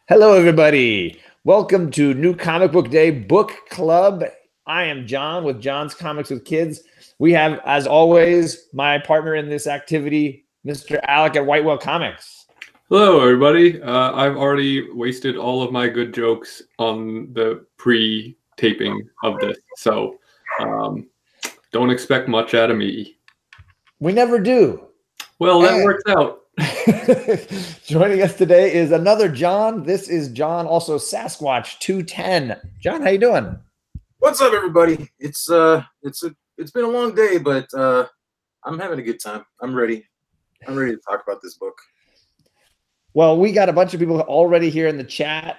Hello, everybody. Welcome to New Comic Book Day Book Club. I am John with John's Comics with Kids. We have, as always, my partner in this activity, Mr. Alec at Whitewell Comics. Hello, everybody. I've already wasted all of my good jokes on the pre-taping of this, so don't expect much out of me. We never do. Well, that works out. Joining us today is another John. This is John, also Sasquatch 210. John, how you doing? What's up, everybody? It's been a long day, but I'm having a good time. I'm ready. I'm ready to talk about this book. Well, we got a bunch of people already here in the chat.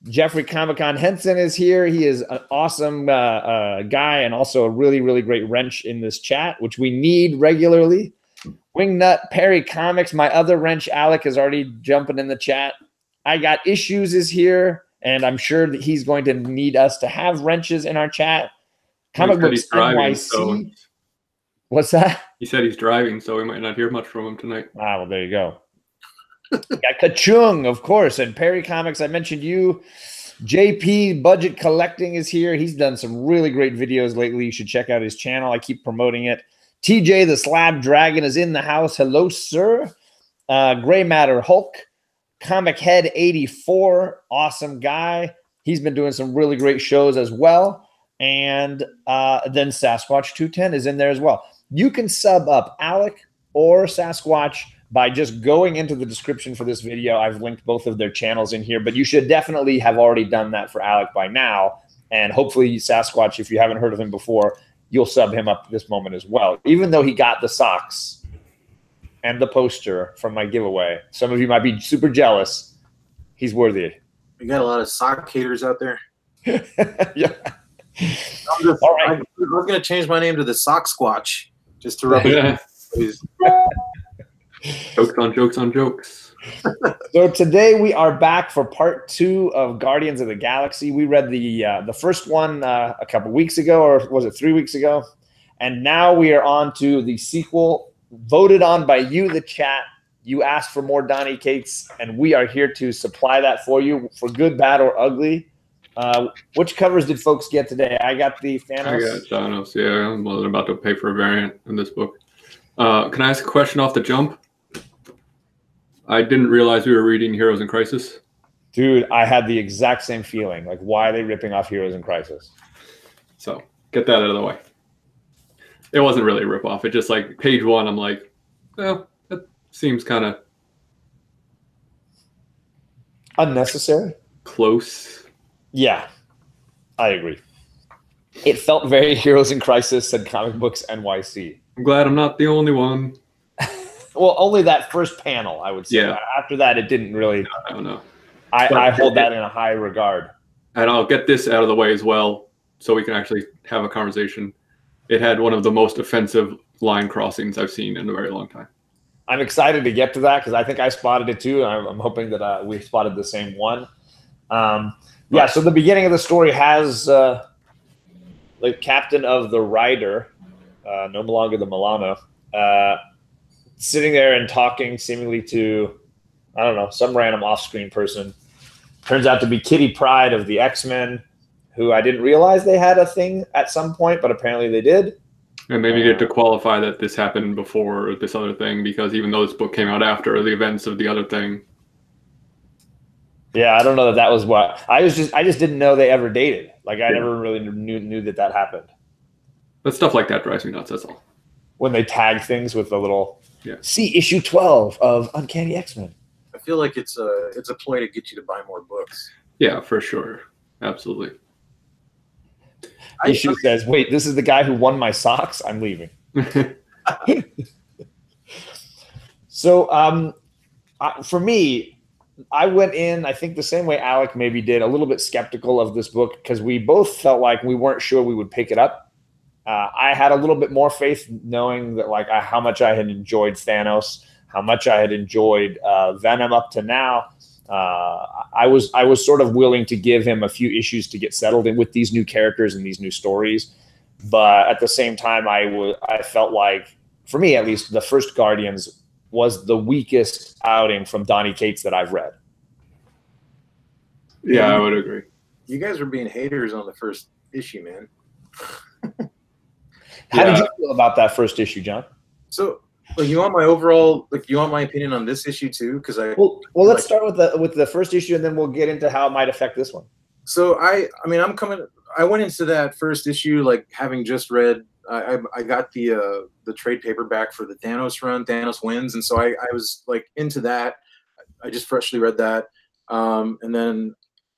Jeffrey Comic-Con Henson is here. He is an awesome guy and also a really, really great wrench in this chat, which we need regularly. Wingnut Perry Comics, my other wrench, Alec, is already jumping in the chat. I Got Issues is here, and I'm sure that he's going to need us to have wrenches in our chat. Comic Books NYC. So what's that? He said he's driving, so we might not hear much from him tonight. Ah, well, there you go. Got Kachung, of course, and Perry Comics. I mentioned you. JP Budget Collecting is here. He's done some really great videos lately. You should check out his channel. I keep promoting it. TJ the Slab Dragon is in the house. Hello, sir. Gray Matter Hulk. Comic Head 84. Awesome guy. He's been doing some really great shows as well. And then Sasquatch 210 is in there as well. You can sub up Alec or Sasquatch by just going into the description for this video. I've linked both of their channels in here, but you should definitely have already done that for Alec by now. And hopefully Sasquatch, if you haven't heard of him before, you'll sub him up this moment as well. Even though he got the socks and the poster from my giveaway, some of you might be super jealous. He's worthy. We got a lot of sock haters out there. Yeah. All right. I was going to change my name to the Sock Squatch just to rub it in. Jokes on jokes on jokes. So today we are back for part 2 of Guardians of the Galaxy. We read the first one a couple weeks ago, or was it 3 weeks ago? And now we are on to the sequel, voted on by you, the chat. You asked for more Donny Cates, and we are here to supply that for you, for good, bad, or ugly. Which covers did folks get today? I got the Thanos. I got Thanos, yeah. I'm about to pay for a variant in this book. Can I ask a question off the jump? I didn't realize we were reading Heroes in Crisis. Dude, I had the exact same feeling. Like, why are they ripping off Heroes in Crisis? So, get that out of the way. It wasn't really a ripoff. It just, like, page 1, I'm like, well, that seems kind of unnecessary. Close. Yeah, I agree. It felt very Heroes in Crisis, said Comic Books NYC. I'm glad I'm not the only one. Well, only that first panel, I would say. Yeah. After that, it didn't really. I don't know. I hold that in a high regard. And I'll get this out of the way as well, so we can actually have a conversation. It had one of the most offensive line crossings I've seen in a very long time. I'm excited to get to that because I think I spotted it too. I'm hoping that we spotted the same one. Yeah, so the beginning of the story has the captain of the Rider, no longer the Milano, sitting there and talking seemingly to, I don't know, some random off-screen person. Turns out to be Kitty Pryde of the X-Men, who I didn't realize they had a thing at some point, but apparently they did. And they needed to qualify that this happened before this other thing, because even though this book came out after the events of the other thing. Yeah, I don't know that was what I just didn't know they ever dated. Like I never really knew that happened. But stuff like that drives me nuts. That's all. When they tag things with a little see issue 12 of Uncanny X-Men. I feel like it's a ploy to get you to buy more books. Yeah, for sure, absolutely. Issue says, "Wait, this is the guy who won my socks. I'm leaving." So, for me, I went in, I think the same way Alec maybe did, a little bit skeptical of this book because we both felt like we weren't sure we would pick it up. I had a little bit more faith knowing that like how much I had enjoyed Thanos, how much I had enjoyed Venom up to now. I was sort of willing to give him a few issues to get settled in with these new characters and these new stories. But at the same time, I felt like, for me at least, the first Guardians was the weakest outing from Donny Cates that I've read. Yeah, I would agree. You guys were being haters on the first issue, man. How did you feel about that first issue, John? So, like, you want my overall, like, you want my opinion on this issue too? Because well, let's start with the first issue, and then we'll get into how it might affect this one. So I mean, I went into that first issue like having just read. I got the trade paperback for the Thanos run. Thanos wins, and so I was like into that. I just freshly read that, and then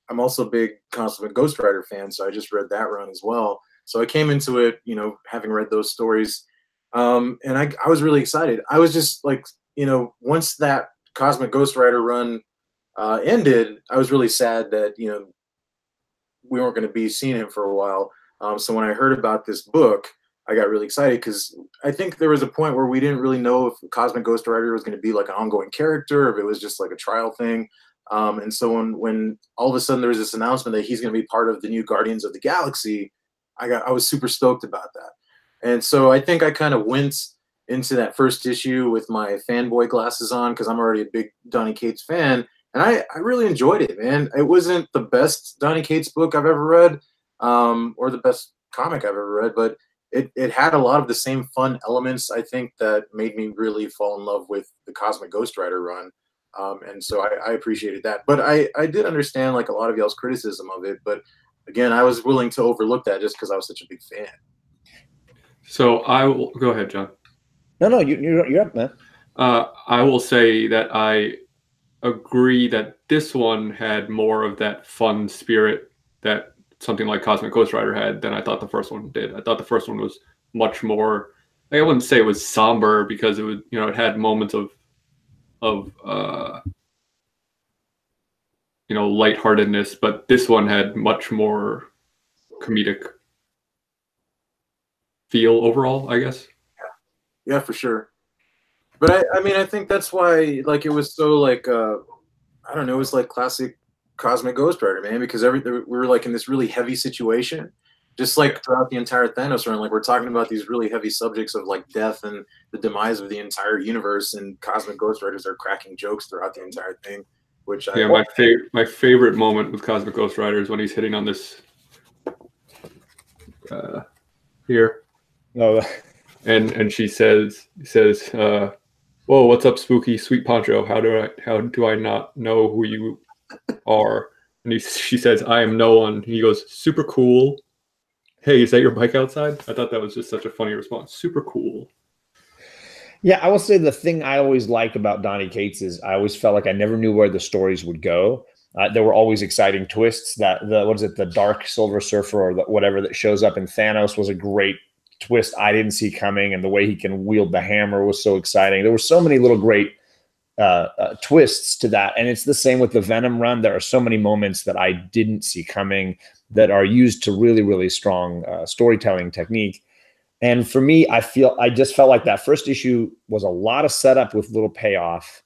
I'm also a big consummate Ghost Rider fan, so I just read that run as well. So I came into it, you know, having read those stories, and I was really excited. I was just like, you know, once that Cosmic Ghost Rider run ended, I was really sad that, you know, we weren't going to be seeing him for a while. So when I heard about this book, I got really excited because I think there was a point where we didn't really know if Cosmic Ghost Rider was going to be like an ongoing character, or if it was just like a trial thing. And so when all of a sudden there was this announcement that he's going to be part of the new Guardians of the Galaxy, I was super stoked about that. And so I think I kind of went into that first issue with my fanboy glasses on because I'm already a big Donny Cates fan. And I really enjoyed it, man. It wasn't the best Donny Cates book I've ever read, or the best comic I've ever read, but it had a lot of the same fun elements, I think, that made me really fall in love with the Cosmic Ghost Rider run. And so I appreciated that. But I did understand like a lot of y'all's criticism of it. But again, I was willing to overlook that just because I was such a big fan. So I will go ahead, John. No, you're up, man. I will say that I agree that this one had more of that fun spirit that something like Cosmic Ghost Rider had than I thought the first one did. I thought the first one was much more, like, I wouldn't say it was somber because it was, you know, it had moments of you know, lightheartedness, but this one had much more comedic feel overall, I guess. Yeah, for sure. But I mean, I think that's why, like, it was so like, I don't know, it was like classic Cosmic Ghost Rider, man, because we were like in this really heavy situation, just like throughout the entire Thanos run. Like, we're talking about these really heavy subjects of like death and the demise of the entire universe, and Cosmic Ghost Riders are cracking jokes throughout the entire thing. Which my favorite moment with Cosmic Ghost Rider is when he's hitting on this here. Oh. And she says, "Whoa, what's up, Spooky Sweet Poncho? How do I not know who you are?" And she says, "I am no one." He goes, "Super cool. Hey, is that your bike outside?" I thought that was just such a funny response. Super cool. Yeah, I will say the thing I always like about Donny Cates is I always felt like I never knew where the stories would go. There were always exciting twists. The Dark Silver Surfer or whatever that shows up in Thanos was a great twist I didn't see coming, and the way he can wield the hammer was so exciting. There were so many little great twists to that, and it's the same with the Venom run. There are so many moments that I didn't see coming that are used to really, really strong storytelling technique. And for me, I just felt like that first issue was a lot of setup with little payoff,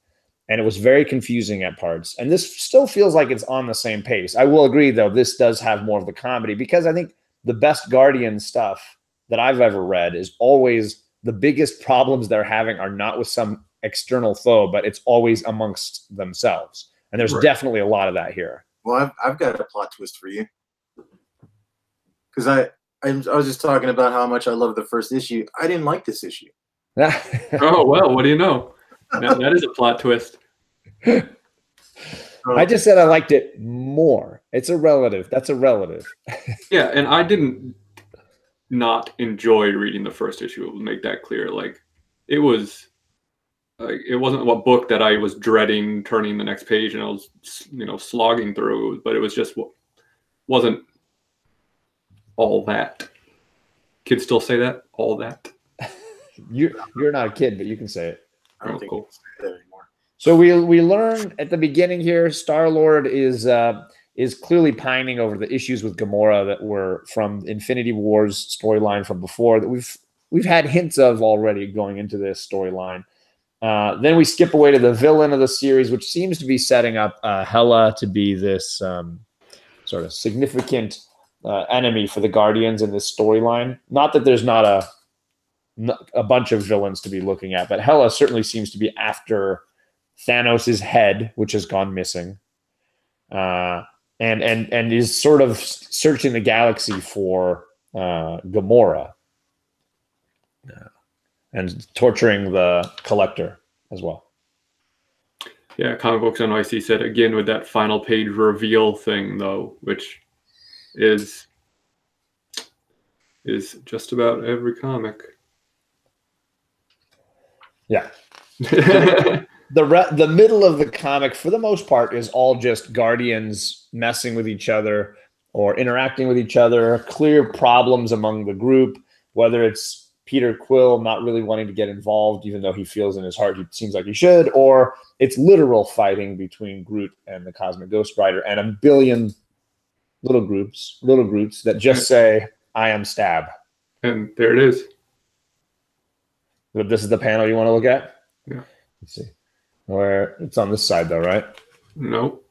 and it was very confusing at parts. And this still feels like it's on the same pace. I will agree, though, this does have more of the comedy, because I think the best Guardian stuff that I've ever read is always the biggest problems they're having are not with some external foe, but it's always amongst themselves. And there's definitely a lot of that here. Well, I've got a plot twist for you, because I was just talking about how much I love the first issue. I didn't like this issue. Oh, well, what do you know? That is a plot twist. I just said I liked it more. It's a relative. That's a relative. Yeah, and I didn't not enjoy reading the first issue. It would make that clear. Like, it was, like, it wasn't a book that I was dreading turning the next page and I was, you know, slogging through, but it was just wasn't all that. Kids still say that? All that? You're not a kid, but you can say it. I don't think you can say that anymore. So we learn at the beginning here, Star-Lord is clearly pining over the issues with Gamora that were from Infinity War's storyline from before, that we've had hints of already going into this storyline. Then we skip away to the villain of the series, which seems to be setting up Hela to be this sort of significant enemy for the Guardians in this storyline. Not that there's not a bunch of villains to be looking at, but Hela certainly seems to be after Thanos' head, which has gone missing, and is sort of searching the galaxy for Gamora, and torturing the Collector as well. Yeah, Comic Books on IC said again with that final page reveal thing though, which is just about every comic. Yeah. The middle of the comic, for the most part, is all just Guardians messing with each other or interacting with each other, clear problems among the group, whether it's Peter Quill not really wanting to get involved, even though he feels in his heart he seems like he should, or it's literal fighting between Groot and the Cosmic Ghost Rider, and a billion little groups that just say, I am Stab. And there it is. This is the panel you want to look at? Yeah. Let's see. Where it's on this side though, right? Nope.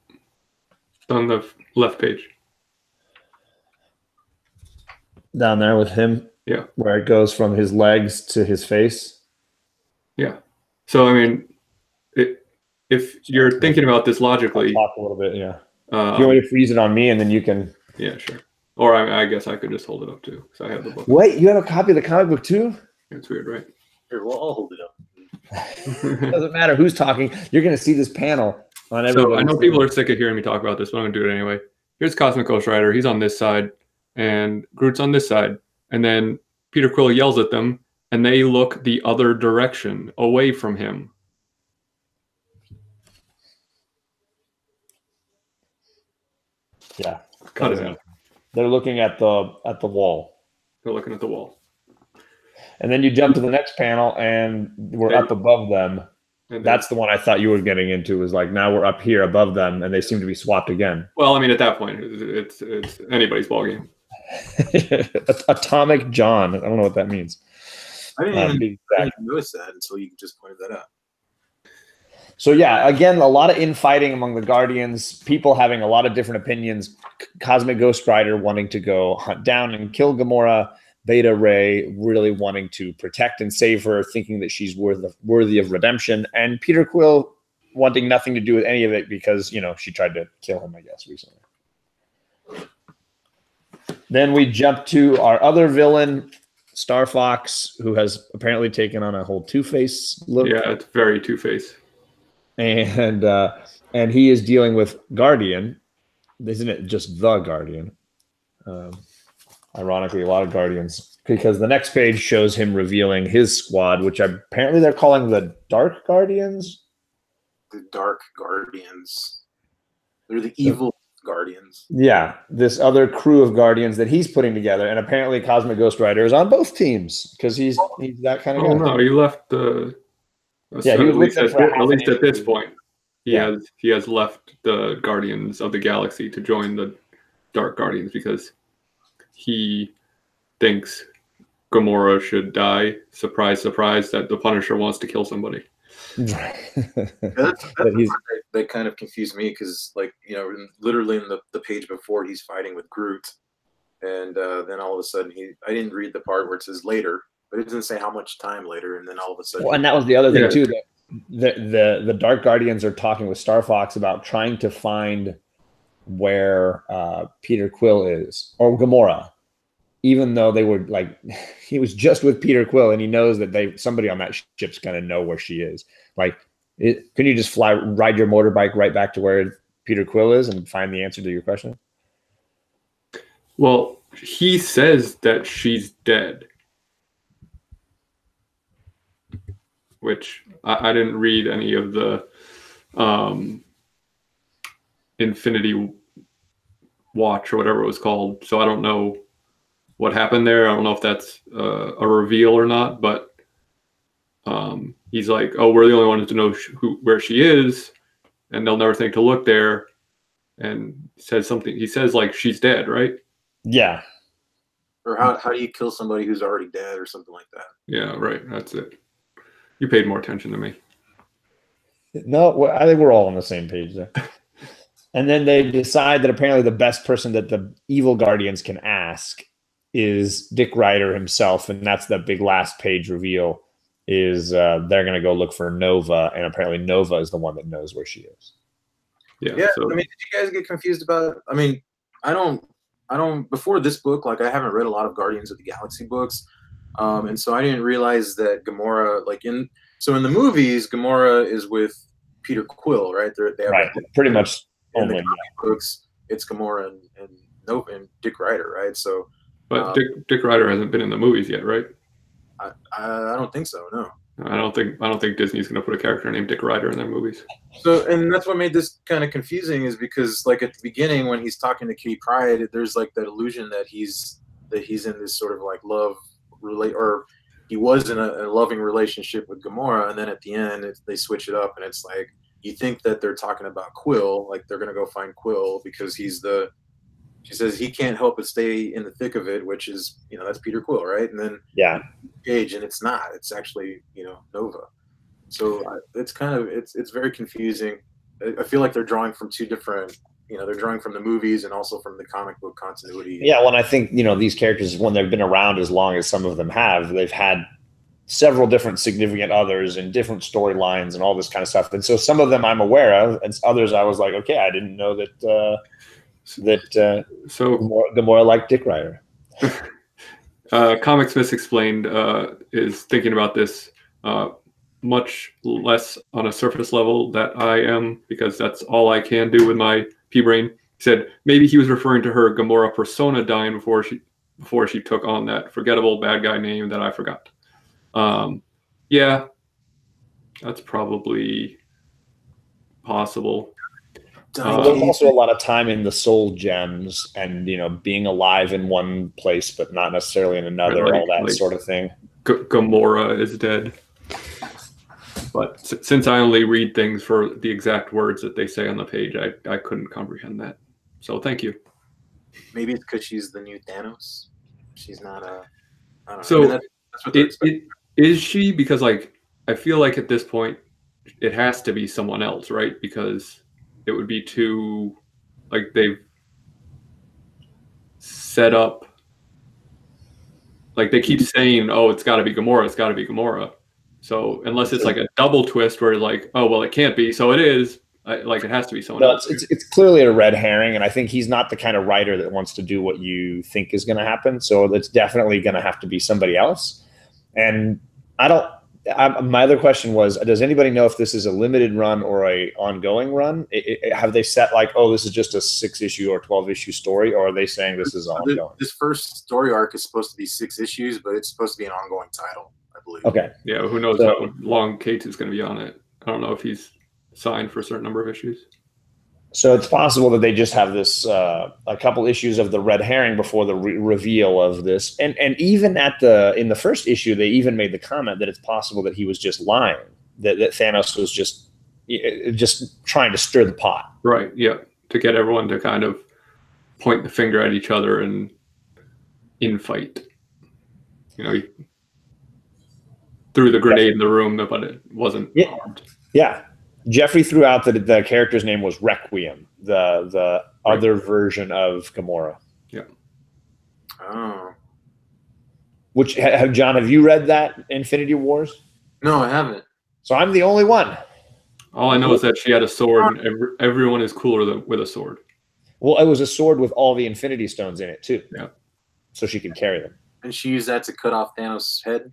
It's on the left page. Down there with him? Yeah. Where it goes from his legs to his face? Yeah. So, I mean, if you're thinking about this logically... I'll talk a little bit, yeah. If you want me to freeze it on me and then you can... Yeah, sure. Or I guess I could just hold it up too, because I have the book. Wait, you have a copy of the comic book too? It's weird, right? Here, well, I'll hold it up. Doesn't matter who's talking. You're going to see this panel on every. So I know people are sick of hearing me talk about this, but I'm going to do it anyway. Here's Cosmic Ghost Rider. He's on this side, and Groot's on this side. And then Peter Quill yells at them, and they look the other direction, away from him. Yeah. Cut it out. They're looking at the wall. They're looking at the wall. And then you jump to the next panel, and we're up above them. And that's the one I thought you were getting into, was like, now we're up here above them, and they seem to be swapped again. Well, I mean, at that point, it's anybody's ballgame. Atomic John. I don't know what that means. I didn't even notice that until you just pointed that out. So, yeah, again, a lot of infighting among the Guardians, people having a lot of different opinions. Cosmic Ghost Rider wanting to go hunt down and kill Gamora. Beta Ray really wanting to protect and save her, thinking that she's worthy of redemption. And Peter Quill wanting nothing to do with any of it because, you know, she tried to kill him, I guess, recently. Then we jump to our other villain, Star Fox, who has apparently taken on a whole Two-Face look. Yeah, it's very Two-Face. And he is dealing with Guardian. Isn't it just the Guardian? Ironically, a lot of Guardians, because the next page shows him revealing his squad, which apparently they're calling the Dark Guardians. The Dark Guardians. They're the evil Guardians. Yeah, this other crew of Guardians that he's putting together, and apparently Cosmic Ghost Rider is on both teams because he's that kind of guy. Oh no, he left the. Yeah, he was at least at this point, he has left the Guardians of the Galaxy to join the Dark Guardians because he thinks Gamora should die. Surprise, surprise, that the Punisher wants to kill somebody. That kind of confused me because, like, you know, literally in the page before, he's fighting with Groot, and then all of a sudden I didn't read the part where it says later, but it doesn't say how much time later, and then all of a sudden. Well, and that was the other thing too. That the Dark Guardians are talking with Star Fox about trying to find where Peter Quill is, or Gamora, even though they were like, he was just with Peter Quill and he knows that somebody on that ship's going to know where she is. Like, can you just ride your motorbike right back to where Peter Quill is and find the answer to your question? Well, he says that she's dead, which I didn't read any of the Infinity Watch or whatever it was called, so I don't know what happened there. I don't know if that's a reveal or not, but he's like, oh, we're the only ones to know where she is, and they'll never think to look there, and says something. He says, like, she's dead, right? Yeah. Or how do you kill somebody who's already dead or something like that? Yeah, right. That's it. You paid more attention to me. No, I think we're all on the same page there. And then they decide that apparently the best person that the evil Guardians can ask is Dick Ryder himself, and that's the big last page reveal. Is they're going to go look for Nova, and apparently Nova is the one that knows where she is. Yeah. So, I mean, did you guys get confused about? I mean, I don't. Before this book, like I haven't read a lot of Guardians of the Galaxy books, and so I didn't realize that Gamora, like in the movies, Gamora is with Peter Quill, right? They have right, pretty much. In the comic books, it's Gamora and Nova and Dick Ryder, right? So, but Dick Ryder hasn't been in the movies yet, right? I don't think so. No. I don't think Disney's going to put a character named Dick Ryder in their movies. So, and that's what made this kind of confusing, is because like at the beginning when he's talking to Kitty Pryde, there's like that illusion that he's in this sort of like love or he was in a loving relationship with Gamora, and then at the end they switch it up and it's like you think that they're talking about Quill, like they're going to go find Quill because she says he can't help but stay in the thick of it, which is, that's Peter Quill, right? And then Cage, and it's not. It's actually, Nova. So it's kind of it's very confusing. I feel like they're drawing from two different, they're drawing from the movies and also from the comic book continuity. Yeah, well, I think these characters, when they've been around as long as some of them have, they've had several different significant others and different storylines and all this kind of stuff. And so some of them I'm aware of, and others I was like, okay, I didn't know that. So Gamora liked Dick Ryder. Comics Misexplained is thinking about this much less on a surface level that I am, because that's all I can do with my P-brain. He said maybe he was referring to her Gamora persona dying before she took on that forgettable bad guy name that I forgot. Yeah, that's probably possible. There's also a lot of time in the soul gems and being alive in one place but not necessarily in another, all that sort of thing. Gamora is dead. But since I only read things for the exact words that they say on the page, I couldn't comprehend that. So thank you. Maybe it's because she's the new Thanos. She's not a. I don't know. So I mean, that's what is she? Because like I feel like at this point it has to be someone else, right? Because it would be too, like they've set up, like they keep saying, oh, it's got to be Gamora, it's got to be Gamora. So unless it's like a double twist where like, oh, well, it can't be, so it is, like it has to be someone else. It's clearly a red herring, and I think he's not the kind of writer that wants to do what you think is going to happen. So it's definitely going to have to be somebody else. And my other question was, does anybody know if this is a limited run or a ongoing run? Have they set like, oh, this is just a 6-issue or 12-issue story, or are they saying this is ongoing? This first story arc is supposed to be 6 issues, but it's supposed to be an ongoing title, I believe. Okay. Yeah, who knows how long Cates is going to be on it. I don't know if he's signed for a certain number of issues. So it's possible that they just have this a couple issues of the red herring before the reveal of this, and even in the first issue they even made the comment that it's possible that he was just lying, that Thanos was just trying to stir the pot. Right. Yeah. To get everyone to kind of point the finger at each other and infight. He threw the grenade in the room, but it wasn't harmed. Yeah. Jeffrey threw out that the character's name was Requiem, the other version of Gamora. Yeah. Oh. Which John, have you read that Infinity Wars? No, I haven't. So I'm the only one. All I know is that she had a sword, and everyone is cooler with a sword. Well, it was a sword with all the Infinity Stones in it too. Yeah. So she could carry them. And she used that to cut off Thanos' head?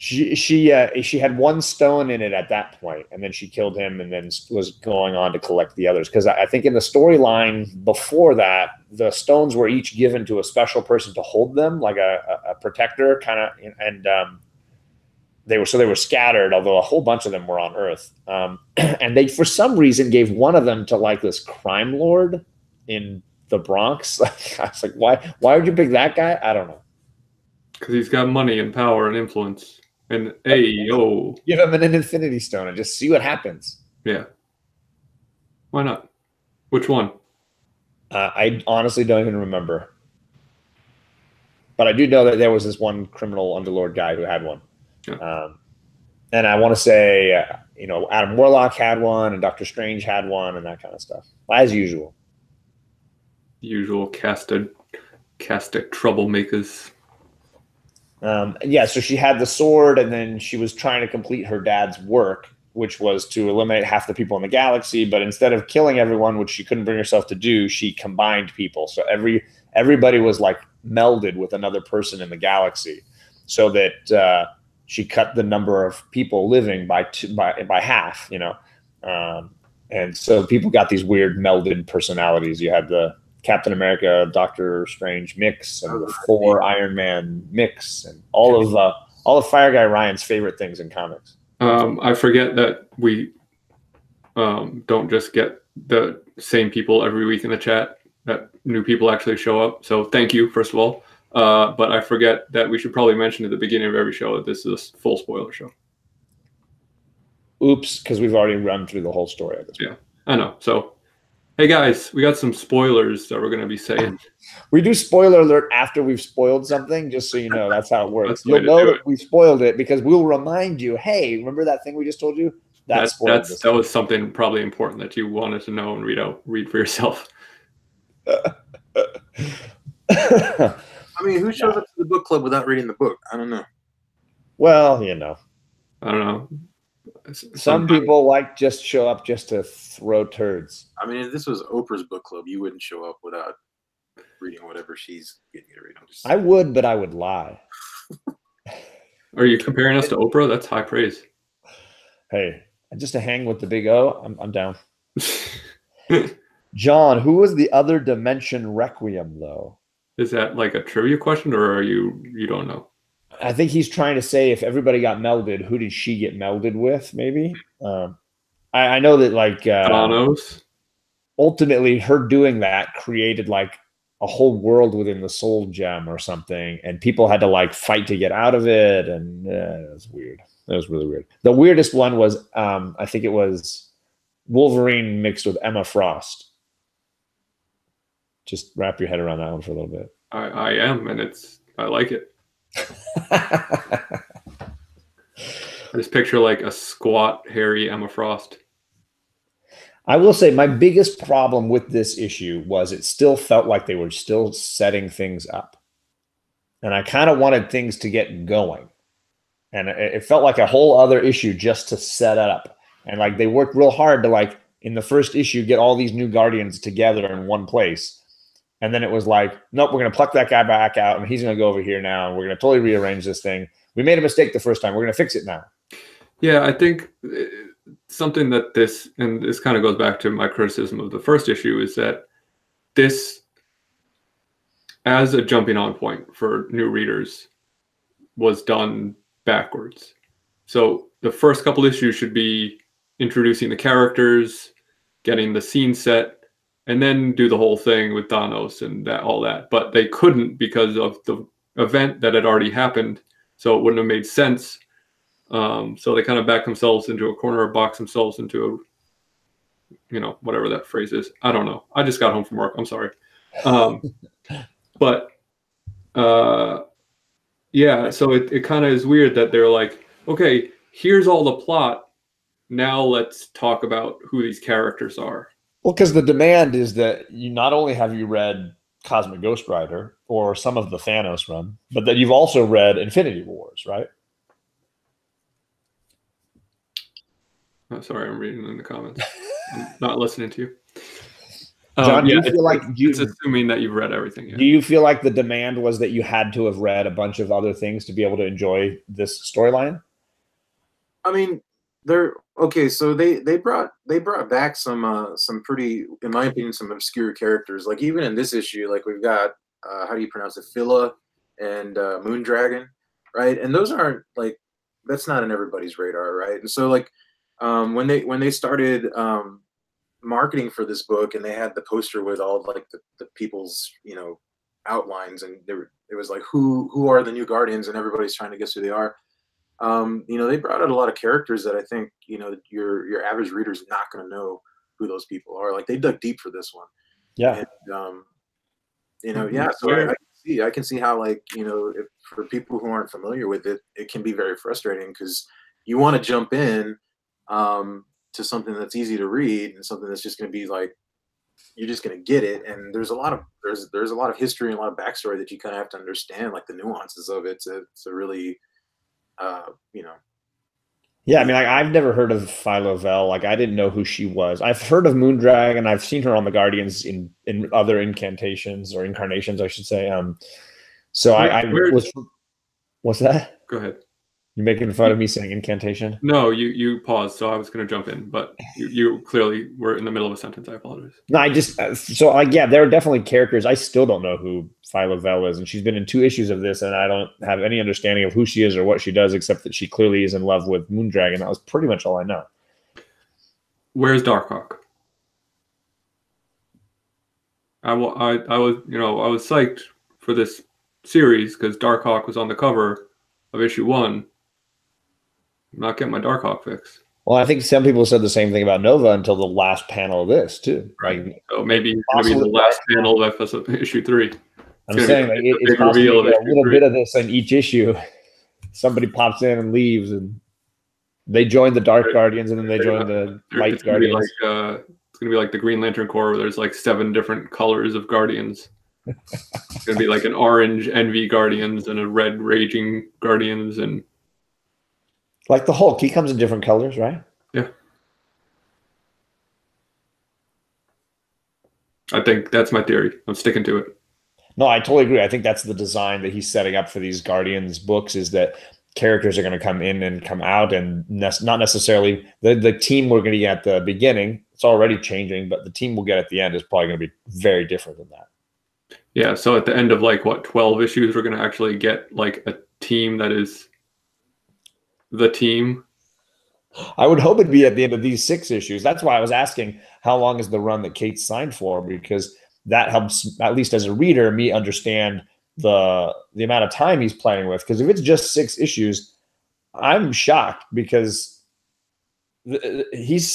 She had one stone in it at that point, and then she killed him and then was going on to collect the others. Because I think in the storyline before that, the stones were each given to a special person to hold them, like a protector kind of, and they were scattered, although a whole bunch of them were on Earth. And they, for some reason, gave one of them to like this crime lord in the Bronx. I was like, why would you pick that guy? I don't know. Because he's got money and power and influence. And give him an Infinity Stone and just see what happens. Yeah. Why not? Which one? I honestly don't even remember. But I do know that there was this one criminal underlord guy who had one. Yeah. And I want to say, Adam Warlock had one and Doctor Strange had one and that kind of stuff. As usual. Usual cast sarcastic troublemakers. Yeah, so she had the sword, and then she was trying to complete her dad's work, which was to eliminate half the people in the galaxy. But instead of killing everyone, which she couldn't bring herself to do, she combined people. So everybody was like melded with another person in the galaxy, so that she cut the number of people living by half. You know, and so people got these weird melded personalities. You had the Captain America, Doctor Strange mix, and the Thor, Iron Man mix, and all of Fire Guy Ryan's favorite things in comics. I forget that we don't just get the same people every week in the chat, that new people actually show up. So thank you, first of all. But I forget that we should probably mention at the beginning of every show that this is a full spoiler show. Oops, because we've already run through the whole story at this point. Yeah, I know. So, hey guys, we got some spoilers that we're going to be saying. We do spoiler alert after we've spoiled something, just so you know. That's how it works. You'll know that we spoiled it because we'll remind you, hey, remember that thing we just told you? That was something probably important that you wanted to know and read for yourself. I mean, who shows up to the book club without reading the book? I don't know. Well, you know. I don't know. Some people like just show up just to throw turds. I mean, if this was Oprah's book club, you wouldn't show up without reading whatever she's getting you to read. I would, but I would lie. Are you comparing us to Oprah? That's high praise. Hey, just to hang with the big O, I'm down. John, who was the other dimension Requiem, though? Is that like a trivia question, or are you don't know? I think he's trying to say if everybody got melded, who did she get melded with? Maybe. I know that like Thanos. Ultimately, her doing that created like a whole world within the soul gem or something, and people had to like fight to get out of it, and it was weird. That was really weird. The weirdest one was I think it was Wolverine mixed with Emma Frost. Just wrap your head around that one for a little bit. I am, and I like it. I just picture like a squat, hairy Emma Frost. I will say my biggest problem with this issue was it still felt like they were still setting things up. And I kind of wanted things to get going. And it felt like a whole other issue just to set it up. And like they worked real hard to like in the first issue get all these new Guardians together in one place. And then it was like, nope, we're going to pluck that guy back out, and he's going to go over here now, and we're going to totally rearrange this thing. We made a mistake the first time. We're going to fix it now. Yeah, I think something that this kind of goes back to my criticism of the first issue, is that this, as a jumping on point for new readers, was done backwards. So the first couple issues should be introducing the characters, getting the scene set, and then do the whole thing with Thanos and all that. But they couldn't because of the event that had already happened. So it wouldn't have made sense. So they kind of backed themselves into a corner, or boxed themselves into whatever that phrase is. I don't know. I just got home from work. I'm sorry. Yeah, so it kind of is weird that they're like, okay, here's all the plot. Now let's talk about who these characters are. Well, because the demand is that you not only have you read Cosmic Ghost Rider or some of the Thanos run, but that you've also read Infinity Wars, right? Oh, sorry, I'm reading in the comments. I'm not listening to you. John, do you feel like it's assuming that you've read everything. Yeah. Do you feel like the demand was that you had to have read a bunch of other things to be able to enjoy this storyline? I mean, so they brought back some pretty, in my opinion, some obscure characters. Like even in this issue, like we've got how do you pronounce it, Phila and Moondragon, right? And those aren't like, that's not in everybody's radar, right? And so like when they started marketing for this book, and they had the poster with all of like the people's outlines, and it was like who are the new Guardians, and everybody's trying to guess who they are. They brought out a lot of characters that I think your average reader's not going to know who those people are. Like they dug deep for this one. Yeah. And, yeah. So I can see how if, for people who aren't familiar with it, it can be very frustrating because you want to jump in to something that's easy to read and something that's just going to be like you're just gonna get it. And there's a lot of history and a lot of backstory that you kind of have to understand, like the nuances of it to really, you know. Yeah, I mean, like, I've never heard of Phyla-Vell. Like, I didn't know who she was. I've heard of Moondragon. I've seen her on the Guardians in other incantations or incarnations, I should say. So I was. What's that? Go ahead. You're making fun of me saying incantation? No, you paused, so I was going to jump in, but you clearly were in the middle of a sentence. I apologize. No, I just so like, yeah, there are definitely characters. I still don't know who Phyla-Vell is, and she's been in 2 issues of this, and I don't have any understanding of who she is or what she does, except that she clearly is in love with Moondragon. That was pretty much all I know. Where's Darkhawk? I was I was psyched for this series because Darkhawk was on the cover of issue 1. I'm not getting my Darkhawk fix. Well, I think some people said the same thing about Nova until the last panel of this too. Right. Like, so maybe it's going to be the last panel of issue 3. I'm saying like, it's possible a little bit of this in each issue. Somebody pops in and leaves, and they join the Dark Guardians, and then they join the Light Guardians. It's going to be like the Green Lantern Corps, where there's like 7 different colors of Guardians. It's going to be like an orange Envy Guardians and a red Raging Guardians, and like the Hulk, he comes in different colors, right? Yeah. I think that's my theory. I'm sticking to it. No, I totally agree. I think that's the design that he's setting up for these Guardians books, is that characters are going to come in and come out, and not necessarily the team we're going to get at the beginning. It's already changing, but the team we'll get at the end is probably going to be very different than that. Yeah, so at the end of like, what, 12 issues, we're going to actually get like a team that is the team. I would hope it'd be at the end of these 6 issues. That's why I was asking how long is the run that Cates signed for, because that helps, at least as a reader, me understand the amount of time he's playing with. Because if it's just 6 issues, I'm shocked, because he's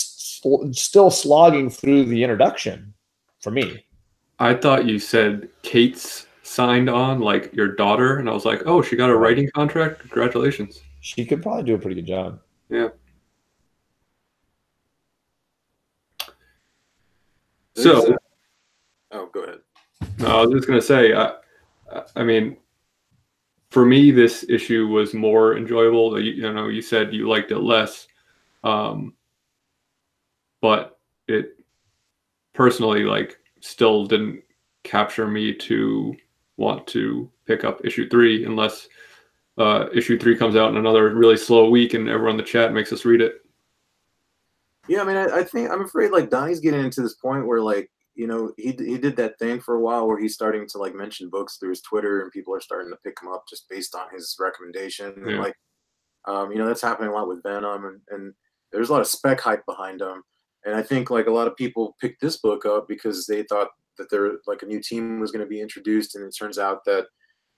still slogging through the introduction for me. I thought you said Cates signed on, like your daughter, and I was like, oh, she got a writing contract? Congratulations. She could probably do a pretty good job. Yeah. So, oh, go ahead. No, I was just going to say, I mean, for me, this issue was more enjoyable. You said you liked it less, but it personally, like, still didn't capture me to want to pick up issue 3 unless issue 3 comes out in another really slow week and everyone in the chat makes us read it. Yeah, I mean, I think, I'm afraid like Donnie's getting into this point where, like, you know, he did that thing for a while where he's starting to like mention books through his Twitter, and people are starting to pick him up just based on his recommendation. Yeah. And like, you know, that's happening a lot with Venom, and there's a lot of spec hype behind him. And I think like a lot of people picked this book up because they thought that there like a new team was going to be introduced, and it turns out that,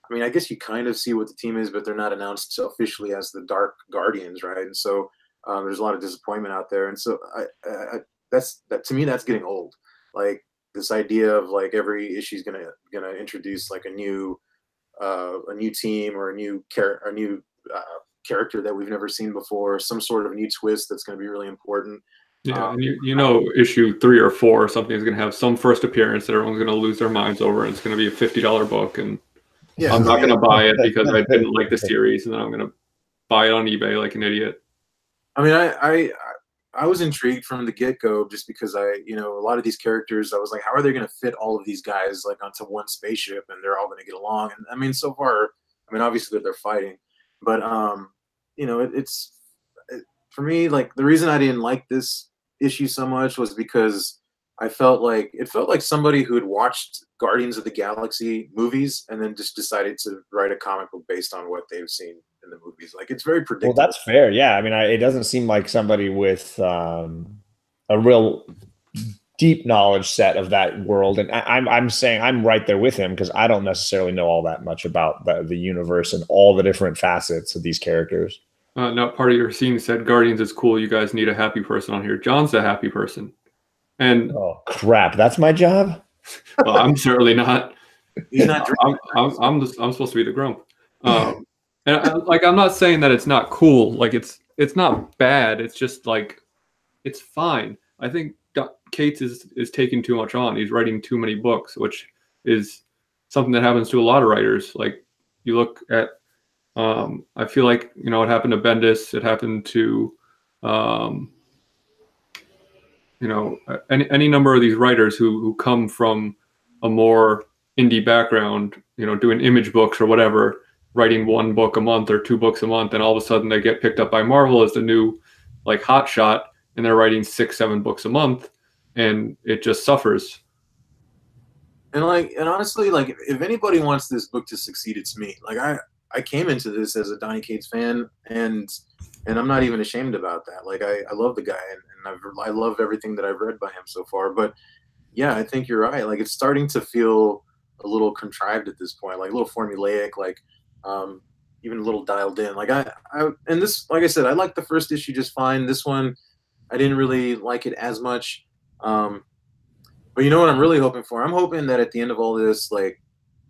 I mean, I guess you kind of see what the team is, but they're not announced officially as the Dark Guardians, right? And so there's a lot of disappointment out there. And so that to me, that's getting old. Like this idea of like every issue is gonna introduce like a new team or a new character that we've never seen before, some sort of new twist that's going to be really important. Yeah, and you know, issue 3 or 4 or something is going to have some first appearance that everyone's going to lose their minds over, and it's going to be a $50 book, and yeah, I'm not going to buy it because I didn't like the series, and then I'm going to buy it on eBay like an idiot. I mean, I was intrigued from the get-go just because you know, a lot of these characters, I was like, how are they going to fit all of these guys like onto one spaceship and they're all going to get along? And I mean, so far, I mean, obviously they're fighting, but you know, for me, like the reason I didn't like this issue so much was because it felt like somebody who had watched Guardians of the Galaxy movies and then just decided to write a comic book based on what they've seen in the movies. Like, it's very predictable. Well, that's fair. Yeah. I mean, it doesn't seem like somebody with a real deep knowledge set of that world. And I'm saying I'm right there with him because I don't necessarily know all that much about the universe and all the different facets of these characters. Now, part of your scene said Guardians is cool. You guys need a happy person on here. John's the happy person. And oh crap, that's my job. Well, I'm certainly not. He's not. I'm supposed to be the grump. And I'm not saying that it's not cool. Like it's not bad. It's just like it's fine. I think Cates is taking too much on. He's writing too many books, which is something that happens to a lot of writers. Like you look at, I feel like, you know, it happened to Bendis. It happened to, you know, any number of these writers who come from a more indie background, you know, doing image books or whatever, writing 1 book a month or 2 books a month, and all of a sudden they get picked up by Marvel as the new like hot shot, and they're writing 6, 7 books a month, and it just suffers. And honestly, like if anybody wants this book to succeed, it's me. Like I came into this as a Donny Cates fan, and I'm not even ashamed about that. Like I love the guy, and I love everything that I've read by him so far. But yeah, I think you're right. Like it's starting to feel a little contrived at this point, like a little formulaic, like even a little dialed in. Like and this, like I said, I liked the first issue just fine. This one, I didn't really like it as much. But you know what I'm really hoping for? I'm hoping that at the end of all this, like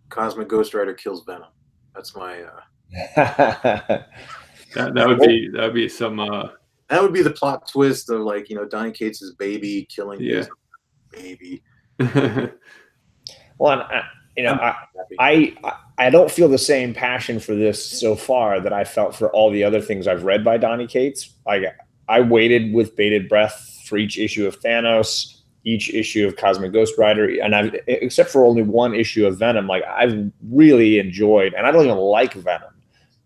Cosmic Ghost Rider kills Venom. That's my that would be some that would be the plot twist of, like, you know, Donny Cates' baby killing his baby. Well, you know, I don't feel the same passion for this so far that I felt for all the other things I've read by Donny Cates. Like I waited with bated breath for each issue of Thanos, each issue of Cosmic Ghost Rider, and except for only 1 issue of Venom, like I've really enjoyed, and I don't even like Venom,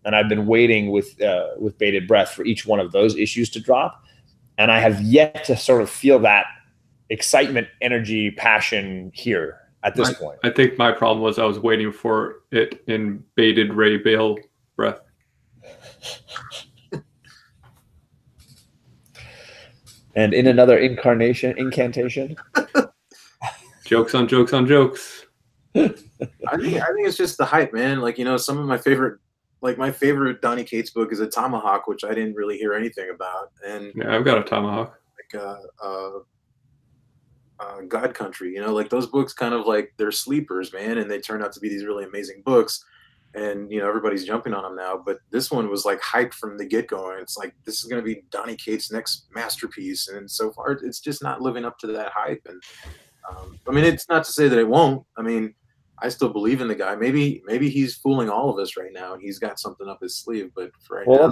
and I've been waiting with bated breath for each one of those issues to drop, and I have yet to sort of feel that excitement, energy, passion here at this point. I think my problem was I was waiting for it in bated Ray Bale breath. And in another incantation. Jokes on jokes on jokes. I think it's just the hype, man. Like, you know, some of my favorite Donny Cates book is a Tomahawk, which I didn't really hear anything about. And yeah, I've got a Tomahawk. Like God Country, you know, like those books kind of like they're sleepers, man, and they turn out to be these really amazing books. And, you know, everybody's jumping on them now. But this one was like hyped from the get-go. And it's like, this is going to be Donny Cates' next masterpiece. And so far, it's just not living up to that hype. And I mean, it's not to say that it won't. I mean, I still believe in the guy. Maybe he's fooling all of us right now, and he's got something up his sleeve. But for right now,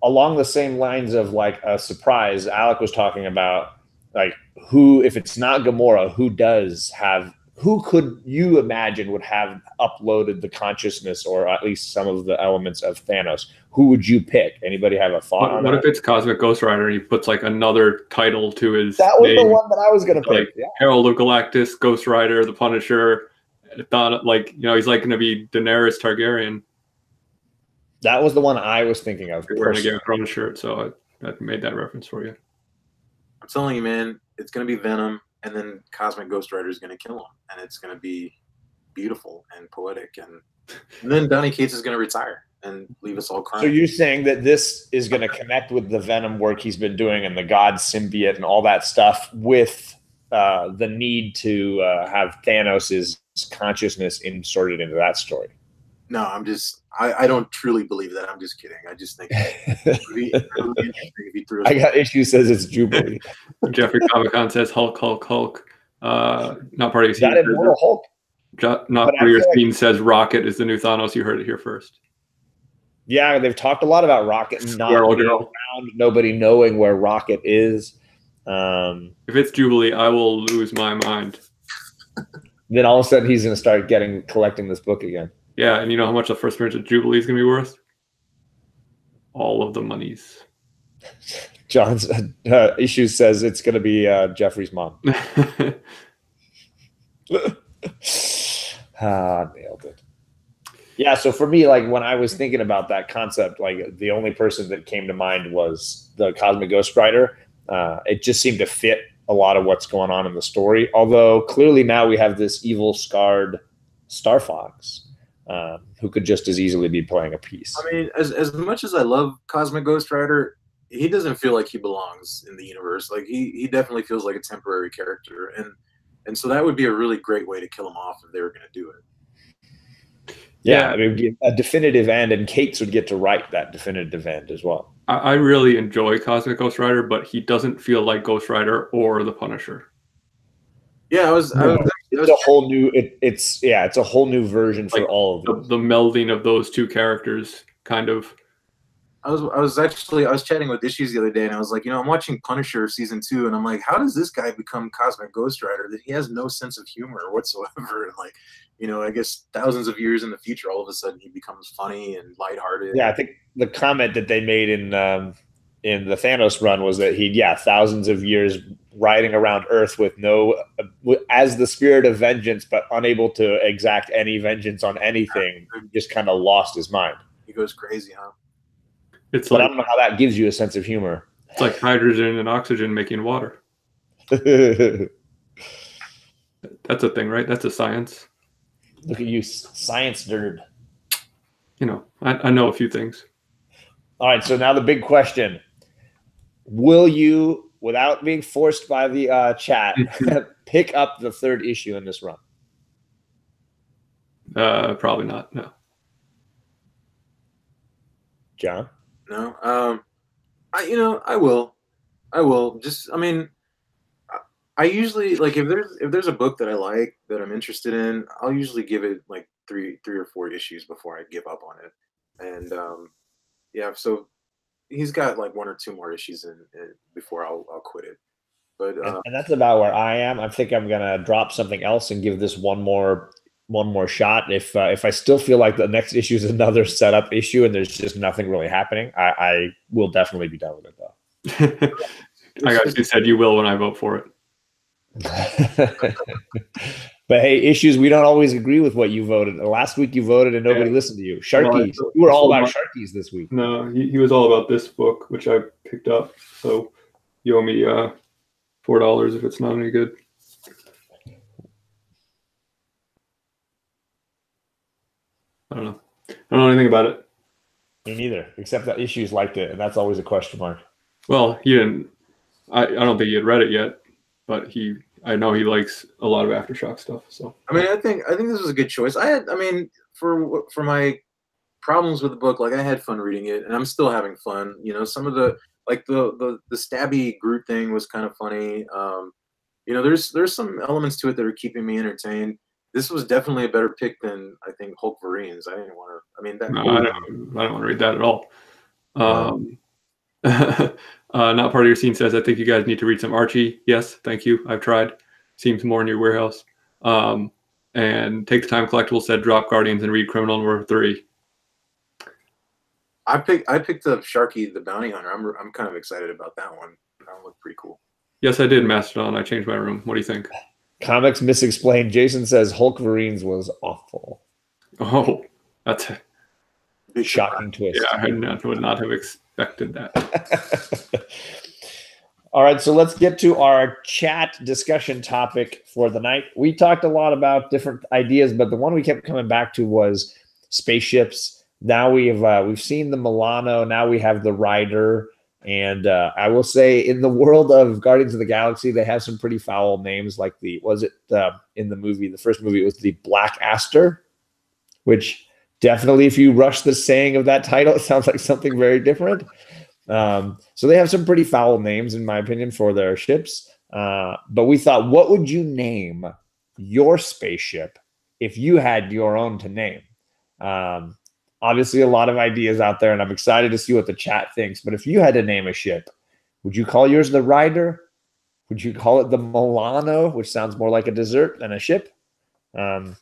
along the same lines of like a surprise, Alec was talking about like who, if it's not Gamora, who could you imagine would have uploaded the consciousness or at least some of the elements of Thanos? Who would you pick? Anybody have a thought on that? What if it's Cosmic Ghost Rider and he puts like another title to his That was name, the one that I was going to pick. Like Herald of Galactus, Ghost Rider, the Punisher. I thought, like, you know, he's like going to be Daenerys Targaryen. That was the one I was thinking of. We're going to get a Throne shirt, so I made that reference for you. I'm telling you, man, it's going to be Venom. And then Cosmic Ghost Rider is going to kill him, and it's going to be beautiful and poetic. And then Donny Cates is going to retire and leave us all crying. So you're saying that this is going to connect with the Venom work he's been doing and the God symbiote and all that stuff with the need to have Thanos' consciousness inserted into that story? No, I don't truly believe that. I'm just kidding. I just think it would be really interesting if he threw us. I got issues says it's Jubilee. Jeffrey Comic-Con says Hulk. Not part of Is that Immortal Hulk? Not part of your scene says Rocket is the new Thanos. You heard it here first. Yeah, they've talked a lot about Rocket and not being around, nobody knowing where Rocket is. If it's Jubilee, I will lose my mind. Then all of a sudden he's going to start collecting this book again. Yeah, and you know how much the first appearance of Jubilee is going to be worth? All of the monies. John's issues says it's going to be Jeffrey's mom. Nailed it. Yeah, so for me, like when I was thinking about that concept, like the only person that came to mind was the Cosmic Ghost Rider. It just seemed to fit a lot of what's going on in the story. Although clearly now we have this evil, scarred Star Fox. Who could just as easily be playing a piece. I mean, as much as I love Cosmic Ghost Rider, he doesn't feel like he belongs in the universe. Like he definitely feels like a temporary character, and so that would be a really great way to kill him off if they were going to do it. Yeah, I mean, a definitive end, and Cates would get to write that definitive end as well. I really enjoy Cosmic Ghost Rider, but he doesn't feel like Ghost Rider or the Punisher. Yeah, it's a whole new. It's a whole new version for all of them. The melding of those two characters, kind of. I was chatting with Issues the other day, and I was like, I'm watching Punisher season 2, and I'm like, how does this guy become Cosmic Ghost Rider? That he has no sense of humor whatsoever, and like, I guess thousands of years in the future, all of a sudden he becomes funny and lighthearted. Yeah, I think the comment that they made in the Thanos run was that he'd thousands of years riding around Earth with as the spirit of vengeance, but unable to exact any vengeance on anything. Just kind of lost his mind. He goes crazy, huh? But I don't know how that gives you a sense of humor. It's like hydrogen and oxygen making water. That's a thing, right? That's a science. Look at you, science nerd. I know a few things. All right, so now the big question. Will you, without being forced by the chat, pick up the 3rd issue in this run? Probably not, no. John? No. I will. Just, I usually, like, if there's a book that I like, that I'm interested in, I'll usually give it like three or 4 issues before I give up on it. And so he's got like 1 or 2 more issues in before I'll quit it. But and that's about where I am. I think I'm gonna drop something else and give this one more shot. If I still feel like the next issue is another setup issue and there's just nothing really happening, I will definitely be done with it though. I actually said you will when I vote for it. But hey, Issues, we don't always agree with what you voted. Last week you voted and nobody listened to you. Sharkies. You were all about Sharkies this week. No, he was all about this book, which I picked up. So you owe me $4 if it's not any good. I don't know. I don't know anything about it. Me neither, except that Issues liked it, and that's always a question mark. Well, he didn't. I don't think he had read it yet, but I know he likes a lot of Aftershock stuff. So I think this was a good choice. For my problems with the book, like I had fun reading it, and I'm still having fun. Some of the stabby Groot thing was kind of funny. There's some elements to it that are keeping me entertained. This was definitely a better pick than I think Hulk Marines. I didn't want to. I don't want to read that at all. Not part of your scene says, I think you guys need to read some Archie. Yes, thank you. I've tried. Seems more in your warehouse. And Take the Time Collectibles said drop Guardians and read Criminal Number 3. I picked up Sharky the Bounty Hunter. I'm kind of excited about that one. That one looked pretty cool. Yes, I did, Mastodon. I changed my room. What do you think? Comics Misexplained. Jason says Hulk Marines was awful. Oh, that's a shocking twist. Yeah, I would not have expected that. All right, so let's get to our chat discussion topic for the night. We talked a lot about different ideas, but the one we kept coming back to was spaceships. Now we've seen the Milano. Now we have the Rider. And I will say, in the world of Guardians of the Galaxy, they have some pretty foul names. Like in the first movie, it was the Black Aster, which definitely, if you rush the saying of that title, it sounds like something very different. So they have some pretty foul names, in my opinion, for their ships. But we thought, what would you name your spaceship if you had your own to name? Obviously, a lot of ideas out there, and I'm excited to see what the chat thinks. But if you had to name a ship, would you call yours the Rider? Would you call it the Milano, which sounds more like a dessert than a ship? And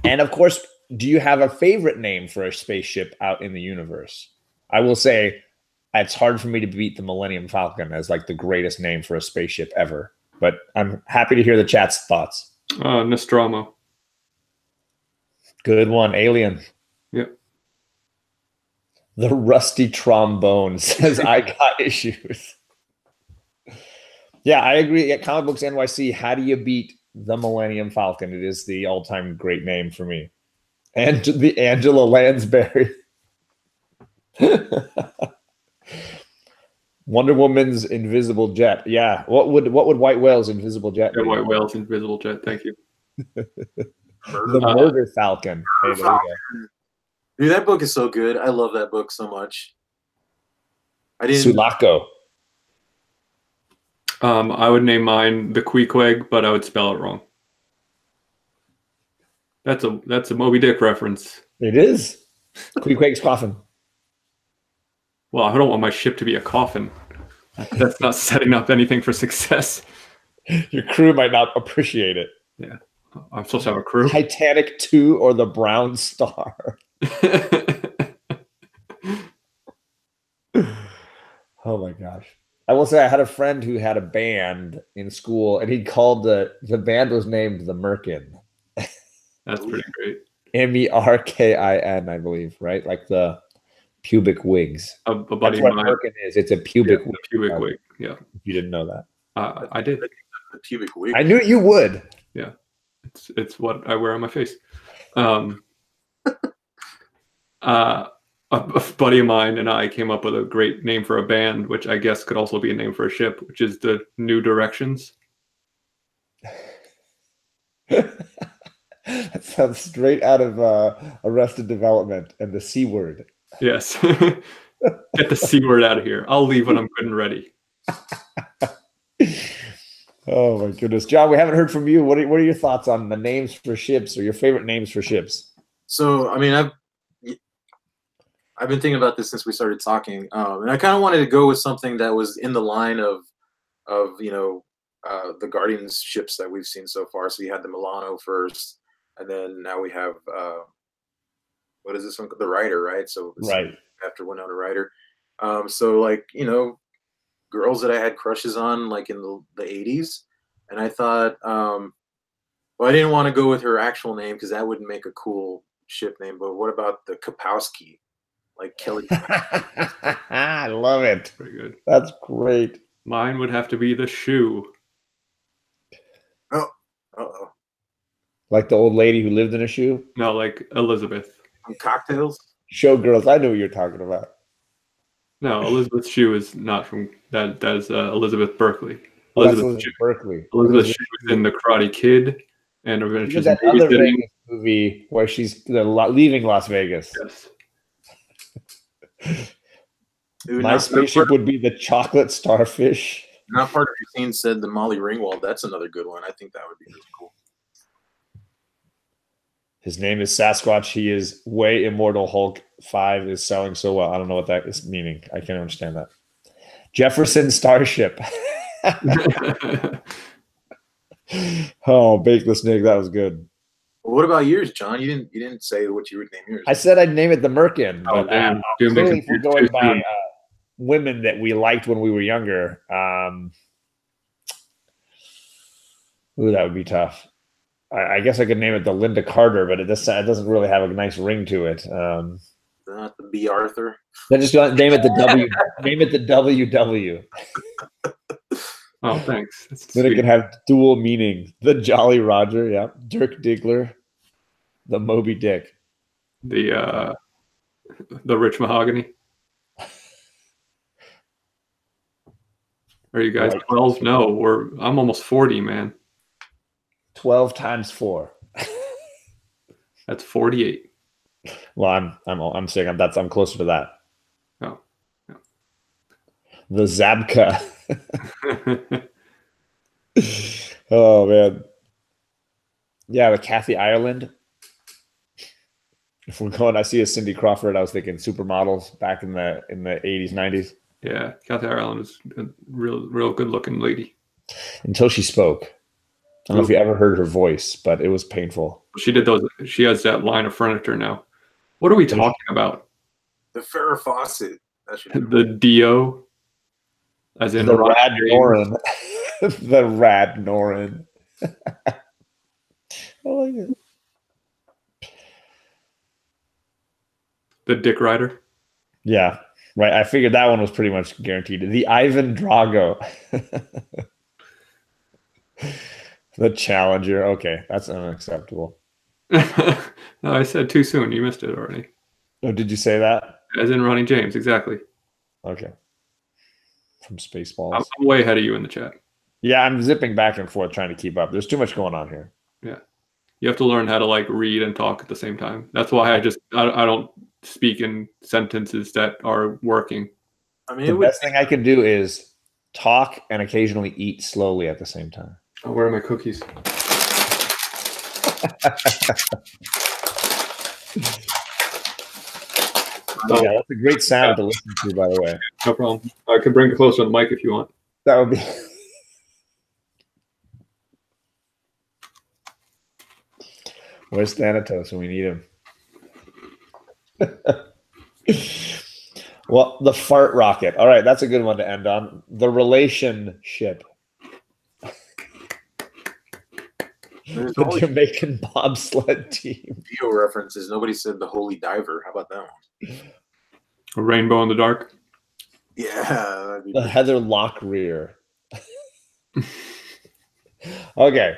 of course, do you have a favorite name for a spaceship out in the universe? I will say it's hard for me to beat the Millennium Falcon as like the greatest name for a spaceship ever. But I'm happy to hear the chat's thoughts. Nostromo. Good one. Alien. Yep. The Rusty Trombone says, I got issues. Yeah, I agree. At Comic Books NYC, how do you beat the Millennium Falcon? It is the all-time great name for me. And the Angela Lansbury. Wonder Woman's invisible jet. Yeah. What would White Whale's invisible jet be? White Whale's invisible jet. Thank you. The Murder Falcon. Hey, there you go. Dude, that book is so good. I love that book so much. I didn't. Sulaco. I would name mine the Queequeg, but I would spell it wrong. That's a Moby Dick reference. It is. Queequeg's coffin. Well, I don't want my ship to be a coffin. That's not setting up anything for success. Your crew might not appreciate it. Yeah. I'm supposed to have a crew. Titanic 2 or the Brown Star. Oh my gosh. I will say I had a friend who had a band in school, and he called the band was named the Merkin. That's pretty great. Merkin, I believe, right? Like the pubic wigs. A buddy That's of what mine. Merkin is. It's a pubic wig. Pubic wig. Yeah. If you didn't know that. I did. The pubic wig. I knew you would. Yeah. It's what I wear on my face. A buddy of mine and I came up with a great name for a band, which I guess could also be a name for a ship, which is the New Directions. That sounds straight out of Arrested Development and the C word. Yes. Get the C word out of here. I'll leave when I'm good and ready. Oh my goodness, John, we haven't heard from you. What are your thoughts on the names for ships, or your favorite names for ships? So, I mean, I've been thinking about this since we started talking, and I kind of wanted to go with something that was in the line of the Guardians ships that we've seen so far. So we had the Milano first, and then now we have what is this one? The Ryder, right? So right after Winona Ryder. So like girls that I had crushes on like in the 80s, and I thought, well, I didn't want to go with her actual name because that wouldn't make a cool ship name. But what about the Kapowski? Like Kelly. I love it. Pretty good. That's great. Mine would have to be the Shoe. Oh, uh-oh. Like the old lady who lived in a shoe? No, like Elizabeth. From Cocktails? Showgirls. I know what you're talking about. No, Elizabeth Shue is not from that. That's Elizabeth Berkley. Elizabeth Berkley. Elizabeth Shue was in The Karate Kid, and she's that other Vegas movie where she's leaving Las Vegas. Yes. Dude, my spaceship would be the chocolate starfish. Not part of your scene said the Molly Ringwald. That's another good one. I think that would be really cool. His name is Sasquatch. He is way immortal. Hulk 5 is selling so well. I don't know what that is meaning. I can't understand that. Jefferson Starship. Oh, bake the snake. That was good. Well, what about yours, John? You didn't say what you would name yours. I said I'd name it the Merkin. Oh, but clearly if we're going by women that we liked when we were younger, ooh, that would be tough. I guess I could name it the Linda Carter, but it doesn't really have a nice ring to it. Not the B. Arthur. Then just name it the W. Name it the WW. Oh, thanks. Then it can have dual meaning. The Jolly Roger, yeah. Dirk Diggler, the Moby Dick, the Rich Mahogany. Are you guys 12? No, I'm almost 40, man. 12 times 4. That's 48. Well, I'm saying I'm closer to that. Oh, yeah. The Zabka. Oh man, yeah, the Kathy Ireland. If we're going, I see a Cindy Crawford. I was thinking supermodels back in the 80s, 90s. Yeah, Kathy Ireland was a real good looking lady until she spoke. I don't know if you ever heard her voice, but it was painful. She did those. She has that line of furniture now. What are we talking about? The Farrah Fawcett. The Dio. As in the Rad Norin. The Rad Norin. I like it. The Dick Rider. Yeah, right. I figured that one was pretty much guaranteed. The Ivan Drago. The Challenger. Okay, that's unacceptable. No, I said too soon. You missed it already. Oh, did you say that? As in Ronnie James, exactly. Okay. From Spaceballs. I'm way ahead of you in the chat. Yeah, I'm zipping back and forth trying to keep up. There's too much going on here. Yeah. You have to learn how to like read and talk at the same time. That's why I don't speak in sentences that are working. I mean, The best thing I could do is talk and occasionally eat slowly at the same time. Oh, where are my cookies? Yeah, that's a great sound to listen to, by the way. No problem. I can bring it closer to the mic if you want. That would be. Where's Thanatos when we need him? Well, the fart rocket. All right, that's a good one to end on. The relationship. The Jamaican bobsled team. Video references. Nobody said the Holy Diver. How about that one? A rainbow in the dark. Yeah. The Heather Locklear. Okay.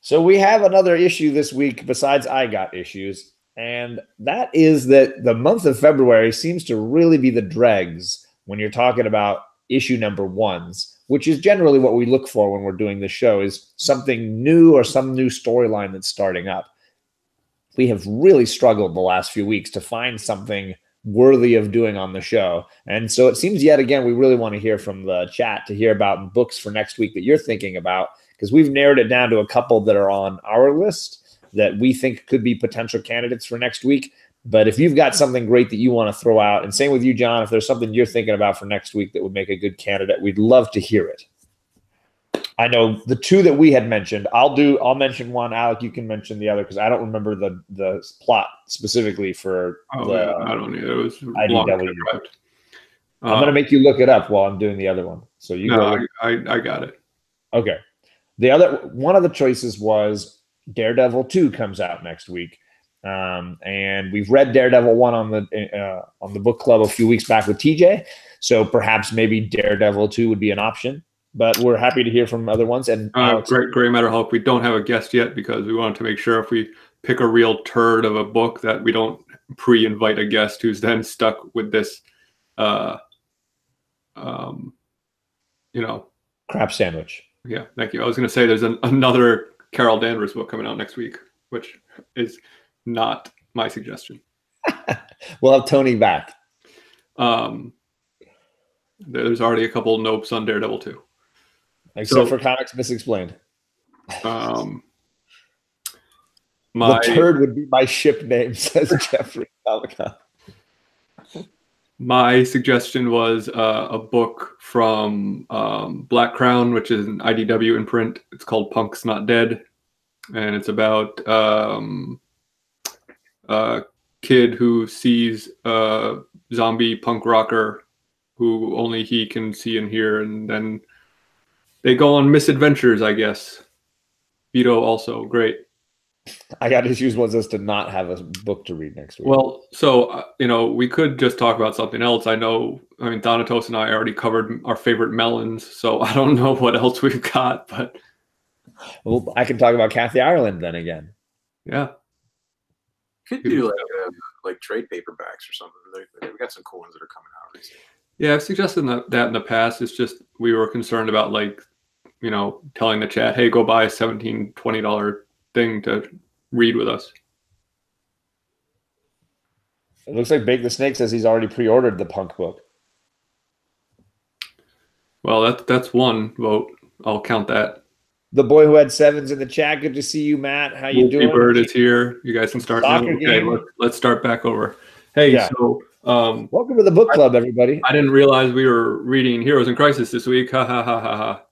So we have another issue this week besides I Got Issues, and that is that the month of February seems to really be the dregs when you're talking about issue number ones, which is generally what we look for when we're doing this show, is something new or some new storyline that's starting up. We have really struggled the last few weeks to find something worthy of doing on the show. And so it seems yet again, we really want to hear from the chat to hear about books for next week that you're thinking about, because we've narrowed it down to a couple that are on our list that we think could be potential candidates for next week. But if you've got something great that you want to throw out, and same with you, John, if there's something you're thinking about for next week that would make a good candidate, we'd love to hear it. I know the two that we had mentioned. I'll mention one. Alec, you can mention the other because I don't remember the plot specifically for I don't either. It was IDW. I'm going to make you look it up while I'm doing the other one. So you go. I got it. Okay. The other one of the choices was Daredevil 2 comes out next week. And we've read Daredevil 1 on the book club a few weeks back with TJ. So perhaps maybe Daredevil 2 would be an option. But we're happy to hear from other ones. And Gray Matter Hulk, we don't have a guest yet because we wanted to make sure if we pick a real turd of a book that we don't pre-invite a guest who's then stuck with this, crap sandwich. Yeah, thank you. I was going to say there's another Carol Danvers book coming out next week, which is not my suggestion. We'll have Tony back. There's already a couple nopes on Daredevil 2. Except for Comics Misexplained. The turd would be my ship name, says Jeffrey Comic-Con. My suggestion was a book from Black Crown, which is an IDW imprint. It's called Punk's Not Dead. And it's about a kid who sees a zombie punk rocker who only he can see and hear. And then they go on misadventures, I guess. Vito also, great. I Got Issues wants us to not have a book to read next week. Well, so, we could just talk about something else. Donatos and I already covered our favorite melons, so I don't know what else we've got, but. Well, I can talk about Kathy Ireland then again. Yeah. Could do like trade paperbacks or something. We've got some cool ones that are coming out recently. Yeah, I've suggested that in the past. It's just we were concerned about telling the chat, hey, go buy a $17, $20 thing to read with us. It looks like Bake the Snake says he's already pre-ordered the punk book. Well, that's one vote. I'll count that. The boy who had sevens in the chat. Good to see you, Matt. How you doing? Bird is here. You guys can start now. Okay, let's start back over. Hey, yeah. So welcome to the book club, everybody. I didn't realize we were reading Heroes in Crisis this week. Ha ha ha ha ha.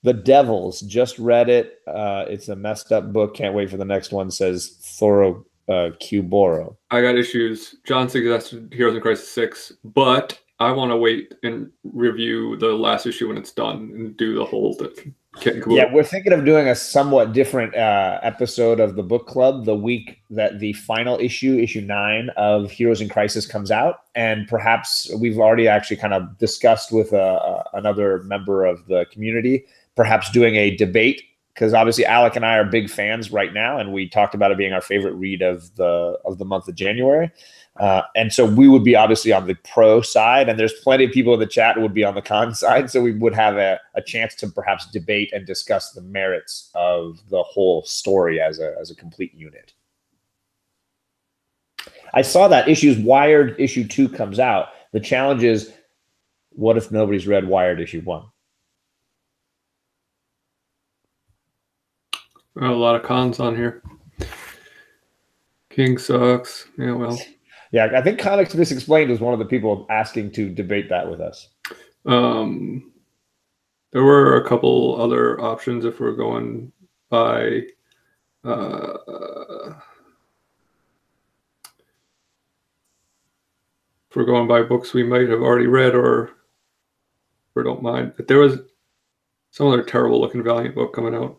The Devils, just read it. It's a messed up book. Can't wait for the next one, says Thoro Cuboro. I Got Issues. John suggested Heroes in Crisis 6, but I want to wait and review the last issue when it's done and do the whole kit and caboodle. Yeah, we're thinking of doing a somewhat different episode of the book club the week that the final issue 9 of Heroes in Crisis comes out. And perhaps we've already actually kind of discussed with another member of the community, perhaps doing a debate, because obviously Alec and I are big fans right now, and we talked about it being our favorite read of the month of January. And so we would be obviously on the pro side, and there's plenty of people in the chat who would be on the con side. So we would have a chance to perhaps debate and discuss the merits of the whole story as a complete unit. I saw that Wired issue 2 comes out. The challenge is, what if nobody's read Wired issue 1? A lot of cons on here. King sucks. Yeah, well. Yeah, I think Comics Misexplained was one of the people asking to debate that with us. There were a couple other options if we're going by books we might have already read or don't mind. But there was some other terrible looking Valiant book coming out,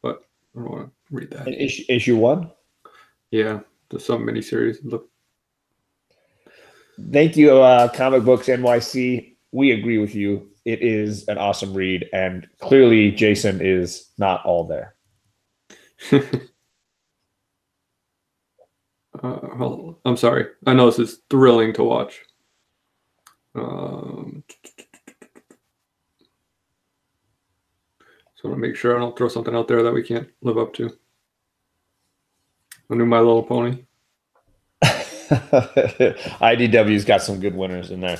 but I don't want to read that. Issue 1? Yeah, there's some miniseries. Look. Thank you, Comic Books NYC. We agree with you. It is an awesome read, and clearly Jason is not all there. Well, I'm sorry. I know this is thrilling to watch. So I want to make sure I don't throw something out there that we can't live up to. A new My Little Pony. IDW's got some good winners in there.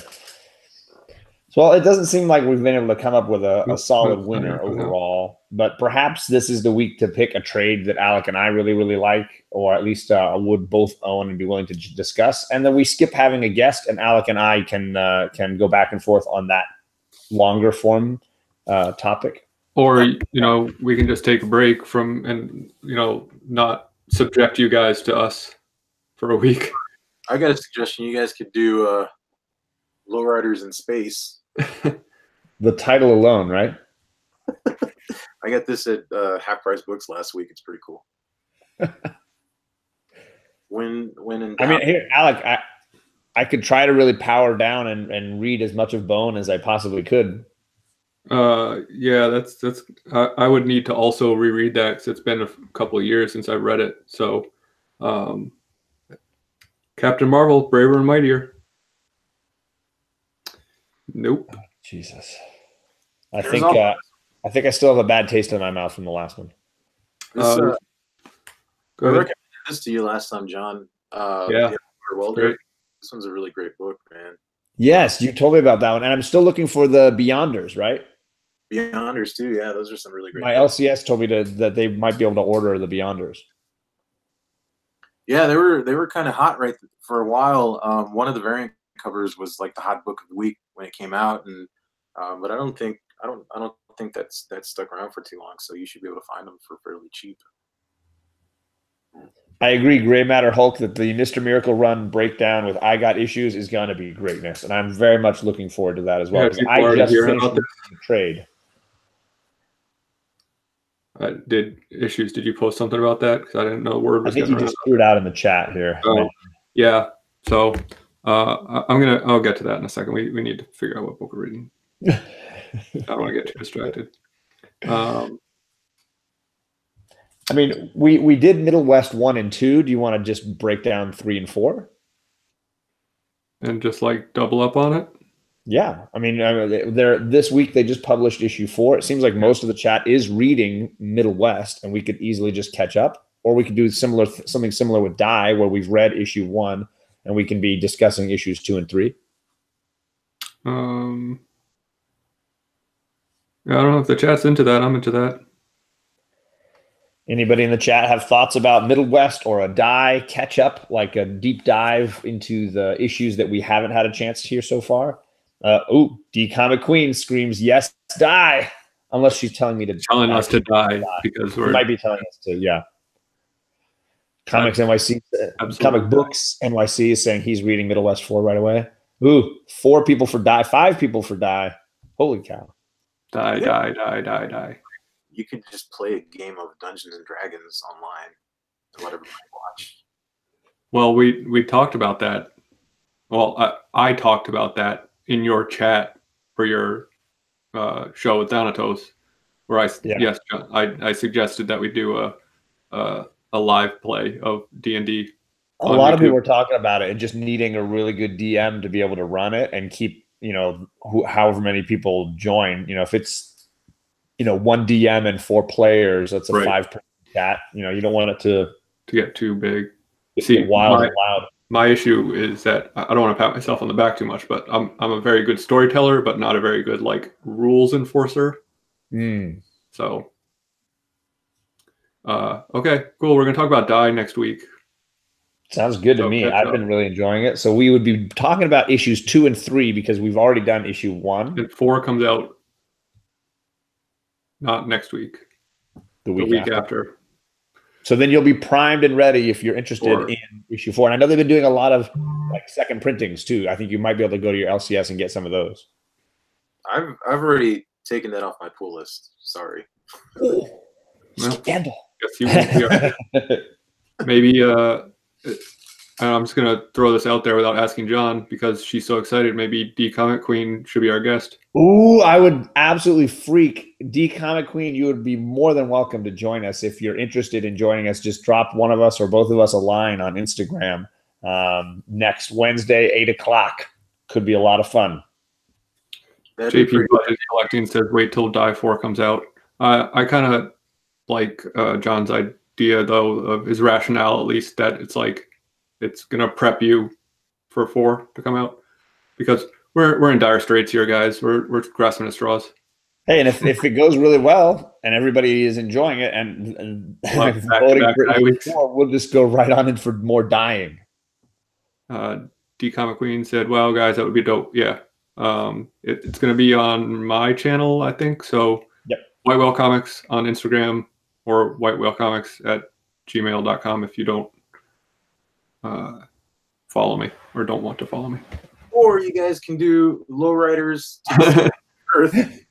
So it doesn't seem like we've been able to come up with a solid winner overall, but perhaps this is the week to pick a trade that Alec and I really, really like, or at least would both own and be willing to discuss. And then we skip having a guest, and Alec and I can go back and forth on that longer form topic. Or, we can just take a break from and, not subject you guys to us for a week. I got a suggestion. You guys could do Lowriders in Space. The title alone, right? I got this at Half Price Books last week. It's pretty cool. When in doubt. I mean, here, Alec, I could try to really power down and read as much of Bone as I possibly could. Yeah, that's I would need to also reread that because it's been a couple of years since I've read it. So, Captain Marvel, Braver and Mightier. Nope. Jesus. I think I still have a bad taste in my mouth from the last one. I recommended this to you last time, John. Yeah. Welder. This one's a really great book, man. Yes, you told me about that one. And I'm still looking for the Beyonders, right? Beyonders too, yeah. Those are some really great My books. LCS told me that they might be able to order the Beyonders. Yeah, they were kind of hot right for a while. One of the variant covers was like the hot book of the week when it came out, and but I don't think that's stuck around for too long. So you should be able to find them for fairly cheap. I agree, Gray Matter Hulk, that the Mr. Miracle run breakdown with I Got Issues is going to be greatness, and I'm very much looking forward to that as well. Yeah, I just finished the trade. Did you post something about that? Because I didn't know word was. I think you just threw it out in the chat here. Yeah. So I'll get to that in a second. We need to figure out what book we're reading. I don't want to get too distracted. I mean, we did Middle West 1 and 2. Do you want to just break down 3 and 4? And just like double up on it? Yeah. I mean, this week they just published issue 4. It seems like most of the chat is reading Middle West, and we could easily just catch up. Or we could do something similar with Die, where we've read issue 1, and we can be discussing issues 2 and 3. I don't know if the chat's into that. I'm into that. Anybody in the chat have thoughts about Middle West or a Die catch up, like a deep dive into the issues that we haven't had a chance to hear so far? D Comic Queen screams yes, Die, unless she's telling me to us to die because she might be telling us to. Yeah. Comics NYC, Comic Books NYC is saying he's reading Middle West 4 right away. 4 people for Die, 5 people for Die. Holy cow! Die. You could just play a game of Dungeons and Dragons online and let everybody watch. Well, we talked about that. Well, I talked about that in your chat for your show with Thanatos, where I suggested that we do a live play of D&D A lot of people are talking about it and just needing a really good DM to be able to run it and keep, however many people join. If it's, one DM and 4 players, that's a 5-person chat. You don't want it to get too big. See, wild and loud. My issue is that I don't want to pat myself on the back too much, but I'm a very good storyteller, but not a very good rules enforcer. So, okay, cool. We're gonna talk about Die next week. Sounds good to me. I've been really enjoying it. So we would be talking about issues 2 and 3 because we've already done issue 1. And 4 comes out not next week. The week after. So then you'll be primed and ready if you're interested in issue 4. And I know they've been doing a lot of second printings too. I think you might be able to go to your LCS and get some of those. I've already taken that off my pool list. Sorry. Scandal. Maybe I'm just gonna throw this out there without asking John because she's so excited. Maybe D Comic Queen should be our guest. Ooh, I would absolutely freak. D Comic Queen, you would be more than welcome to join us. If you're interested in joining us, just drop one of us or both of us a line on Instagram. Next Wednesday, 8 o'clock. Could be a lot of fun. JP Budget Collecting says wait till Die 4 comes out. I kind of like John's idea though of his rationale, at least, that it's gonna prep you for 4 to come out because we're in dire straits here, guys. We're grasping at straws. Hey, and if it goes really well and everybody is enjoying it and voting for 4, we'll just go right on in for more dying. D Comic Queen said, "Well, guys, that would be dope." Yeah, it's gonna be on my channel, I think. So, White Whale Comics on Instagram or whitewhalecomics@gmail.com if you don't follow me or don't want to follow me. Or you guys can do Lowriders to Earth,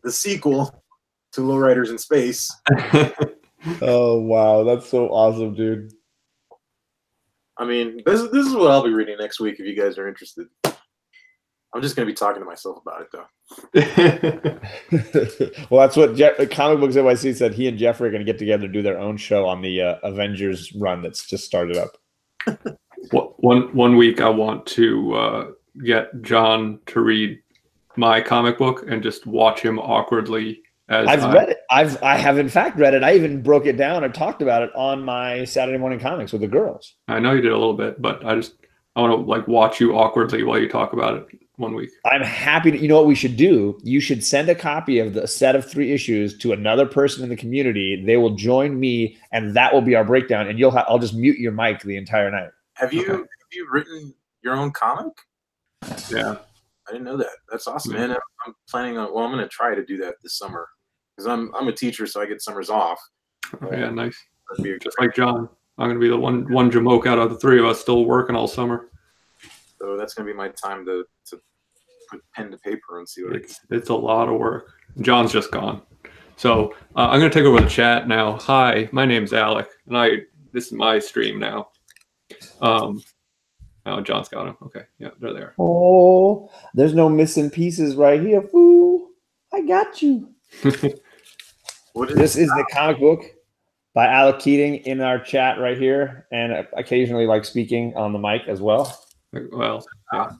the sequel to Lowriders in Space. Oh wow, that's so awesome, dude. I mean, this is what I'll be reading next week if you guys are interested. I'm just gonna be talking to myself about it though. Well, that's what Comic Books NYC said. He and Jeffrey are gonna get together and do their own show on the Avengers run that's just started up. One week I want to get John to read my comic book and just watch him awkwardly. I've read it. I have in fact read it. I even broke it down and talked about it on my Saturday Morning Comics with the girls. I know you did a little bit, but I want to watch you awkwardly while you talk about it 1 week. I'm happy to. You know what we should do? You should send a copy of the set of 3 issues to another person in the community. They will join me, and that will be our breakdown. And I'll just mute your mic the entire night. Have you written your own comic? Yeah, I didn't know that. That's awesome, man. I'm planning on. Well, I'm going to try to do that this summer because I'm a teacher, so I get summers off. Oh, yeah, nice. Just like John, I'm going to be the one jamoke out of the 3 of us still working all summer. So that's going to be my time to put pen to paper and see what it's a lot of work. John's just gone. So I'm going to take over the chat now. Hi, my name's Alec, and this is my stream now. Oh, John's got him. Okay, yeah, they're there. Oh, there's no missing pieces right here, fool. I got you. This is the comic book by Alec Keating in our chat right here, and occasionally speaking on the mic as well. Well, yeah.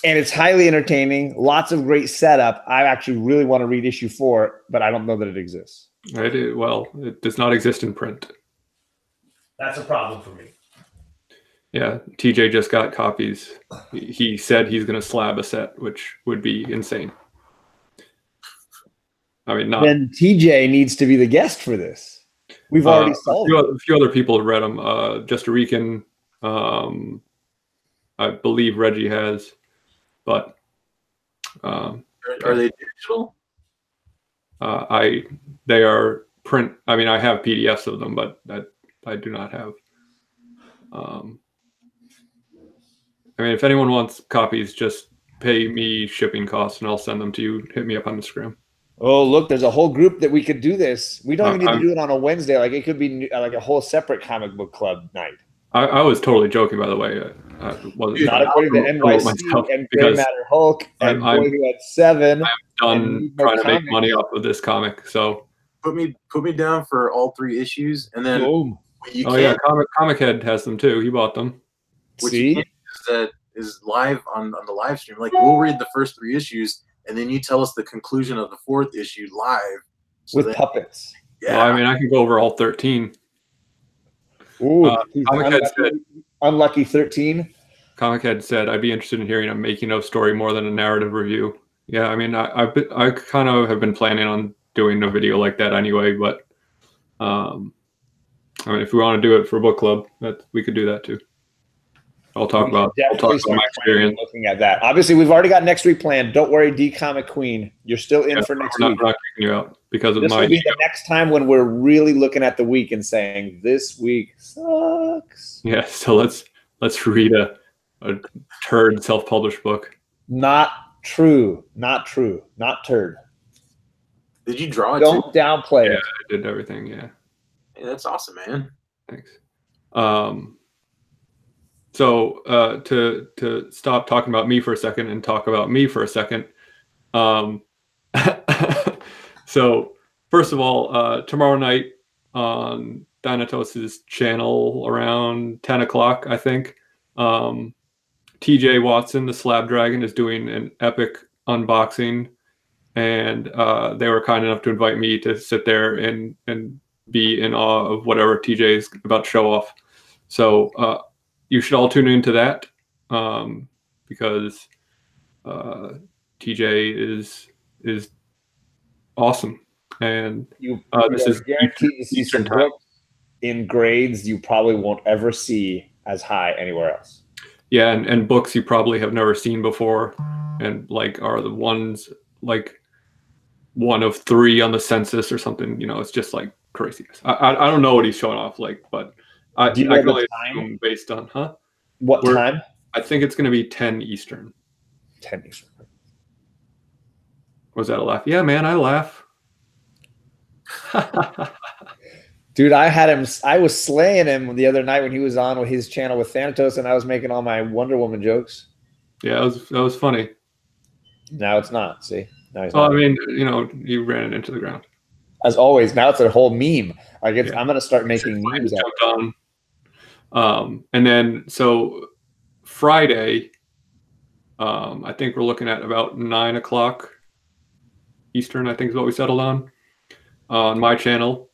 And it's highly entertaining. Lots of great setup. I actually really want to read issue 4, but I don't know that it exists. It does not exist in print. That's a problem for me. Yeah, TJ just got copies. He said he's going to slab a set, which would be insane. I mean, not. Then TJ needs to be the guest for this. We've already solved it. A few other people have read them. Just a Rican, I believe Reggie has, but are they digital? They are print. I mean, I have PDFs of them, but I do not have. I mean, if anyone wants copies, just pay me shipping costs and I'll send them to you. Hit me up on Instagram. Oh, look, there's a whole group that we could do this. We don't even need to do it on a Wednesday. It could be a whole separate comic book club night. I was totally joking, by the way. Not according to NYC and Gray Matter Hulk and Boy Who Had 7. I'm done trying to make money off of this comic. So put me down for all 3 issues, and then You Oh yeah, Comic Head has them too. He bought them. What See, you can do is live on the live stream. Like we'll read the first 3 issues, and then you tell us the conclusion of the 4th issue live with puppets. Yeah, Well, I mean, I can go over all 13. Ooh, he's unlucky 13. Comic Head said, "I'd be interested in hearing a making of story more than a narrative review." Yeah, I mean, I kind of have been planning on doing a video like that anyway, but I mean, if we want to do it for book club, we could do that too. I'll talk about my experience. Looking at that. Obviously, we've already got next week planned. Don't worry, D Comic Queen. You're still in for next week. We're not kicking you out because of this will be the next time when we're really looking at the week and saying this week sucks. Yeah, so let's read a turd self-published book. Not true. Not true. Not turd. Did you draw it? Don't downplay it. Yeah, I did everything. Yeah. Hey, that's awesome, man. Thanks. So to stop talking about me for a second and talk about me for a second. So first of all, tomorrow night on Thanatos' channel around 10 o'clock, I think, TJ Watson, the Slab Dragon, is doing an epic unboxing, and they were kind enough to invite me to sit there and be in awe of whatever TJ is about to show off. So you should all tune into that because TJ is awesome, and this is guaranteed to see some books in grades you probably won't ever see as high anywhere else. Yeah, and books you probably have never seen before, and like are the ones like one of 3 on the census or something. You know, it's just like craziness. I don't know what he's showing off, like, but I can only assume based on what time? I think it's going to be 10 Eastern. 10 Eastern. Was that a laugh? Yeah, man, I laugh. Dude, I was slaying him the other night when he was on with his channel with Thanatos, and I was making all my Wonder Woman jokes. Yeah, that was funny. Now it's not. See, now he's not. I mean, you know, you ran it into the ground. As always, now it's a whole meme. I'm gonna start making memes. And then so Friday, I think we're looking at about 9 o'clock Eastern. I think is what we settled on my channel.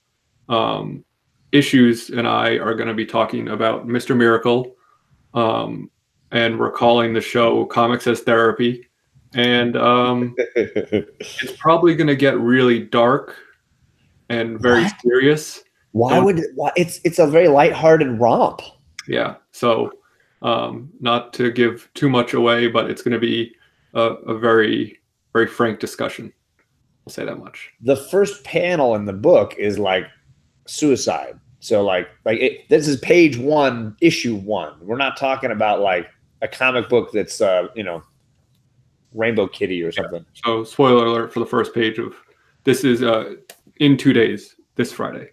Issues and I are going to be talking about Mr. Miracle, and we're calling the show Comics as Therapy, and it's probably going to get really dark and very serious. Why it's a very lighthearted romp. Yeah, so not to give too much away, but it's going to be a very, very frank discussion. I'll say that much. The first panel in the book is like suicide. So this is page 1, issue 1. We're not talking about like a comic book that's Rainbow Kitty or something. Yeah. So spoiler alert for the first page of this is in 2 days, this Friday.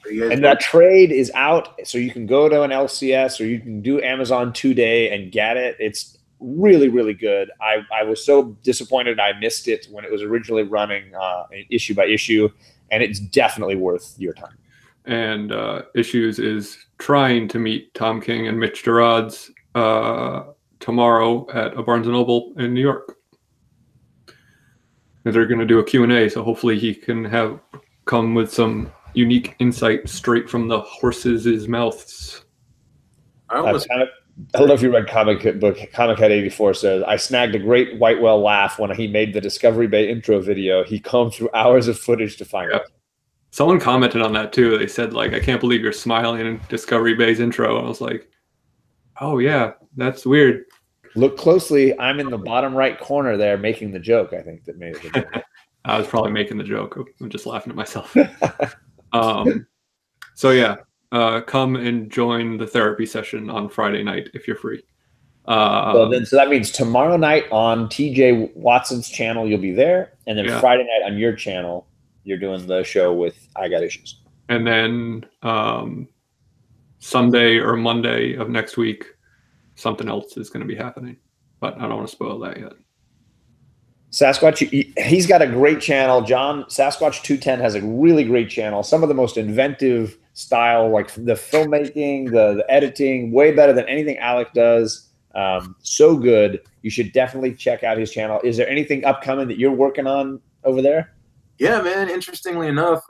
And that trade is out, so you can go to an LCS or you can do Amazon today and get it. It's really, really good. I was so disappointed I missed it when it was originally running issue by issue, and it's definitely worth your time. And Issues is trying to meet Tom King and Mitch Gerard's tomorrow at a Barnes & Noble in New York. And they're going to do a Q&A, so hopefully he can come with some unique insight straight from the horses' mouths. I don't know if you read Comic Head 84 says, I snagged a great white whale laugh when he made the Discovery Bay intro video. He combed through hours of footage to find it. Someone commented on that too. They said, like, I can't believe you're smiling in Discovery Bay's intro. And I was like, oh yeah, that's weird. Look closely. I'm in the bottom right corner there making the joke, I think, that made it. I was probably making the joke. I'm just laughing at myself. So yeah. Come and join the therapy session on Friday night if you're free. So that means tomorrow night on TJ Watson's channel, you'll be there. And then Friday night on your channel, you're doing the show with I Got Issues. And then Sunday or Monday of next week, something else is going to be happening. But I don't want to spoil that yet. Sasquatch, he's got a great channel. John, Sasquatch 210 has a really great channel. Some of the most inventive style, like the filmmaking, the editing, way better than anything Alec does. So good. You should definitely check out his channel. Is there anything upcoming that you're working on over there? Yeah, man. Interestingly enough,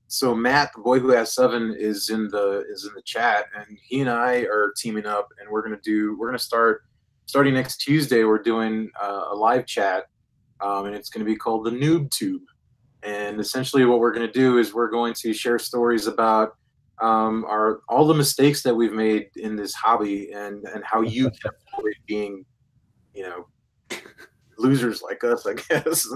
so Matt, the boy who has 7, is in the chat, and he and I are teaming up, and we're gonna starting next Tuesday. We're doing a live chat, and it's gonna be called the Noob Tube. And essentially, what we're gonna do is we're going to share stories about all the mistakes that we've made in this hobby, and how you can avoid being, losers like us, I guess.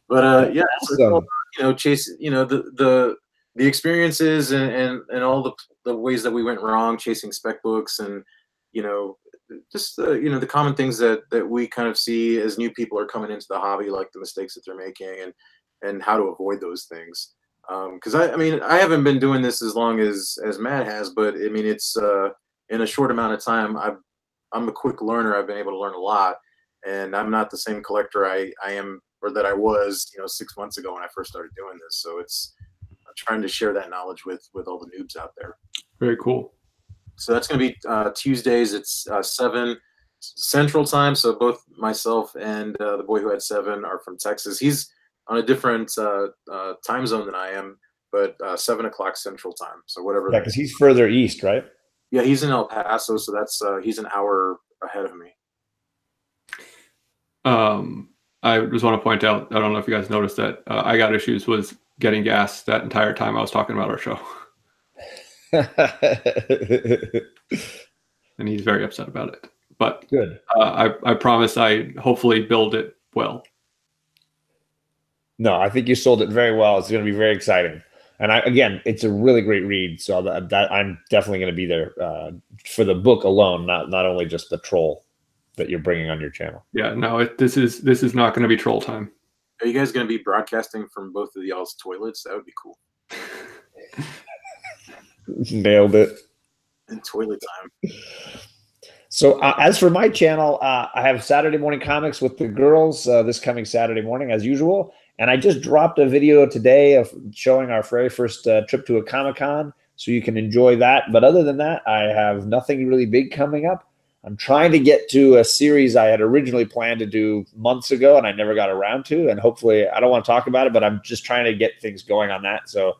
But yeah, so it's all about, chase, the experiences and all the ways that we went wrong chasing spec books, and just the common things that we kind of see as new people are coming into the hobby, like the mistakes that they're making, and how to avoid those things. Because I haven't been doing this as long as Matt has, but I mean, it's in a short amount of time. I'm a quick learner. I've been able to learn a lot, and I'm not the same collector I am, or that I was, 6 months ago when I first started doing this. So I'm trying to share that knowledge with all the noobs out there. Very cool. So that's going to be Tuesdays. It's 7 Central Time. So both myself and the boy who had 7 are from Texas. He's on a different time zone than I am, but 7 o'clock Central Time. So whatever. Yeah, because he's further east, right? Yeah, he's in El Paso, so that's he's an hour ahead of me. I just want to point out, I don't know if you guys noticed that I Got Issues was getting gas that entire time I was talking about our show. And he's very upset about it. But good. I promise I hopefully build it well. No, I think you sold it very well. It's going to be very exciting. And again, it's a really great read. So that I'm definitely going to be there for the book alone, not only just the troll that you're bringing on your channel. Yeah, no, this is not going to be troll time. Are you guys going to be broadcasting from both of y'all's toilets? That would be cool. Nailed it. And toilet time. So as for my channel, I have Saturday morning comics with the girls this coming Saturday morning as usual. And I just dropped a video today of showing our very first trip to a Comic-Con, so you can enjoy that. But other than that, I have nothing really big coming up. I'm trying to get to a series I had originally planned to do months ago, and I never got around to. And hopefully, I don't want to talk about it, but I'm just trying to get things going on that. So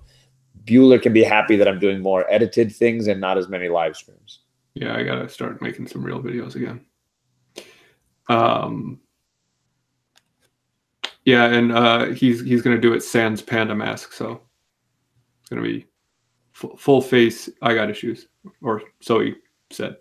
Bueller can be happy that I'm doing more edited things and not as many live streams. Yeah, I got to start making some real videos again. Yeah, and he's going to do it sans panda mask, so it's going to be full face I Got Issues, or so he said.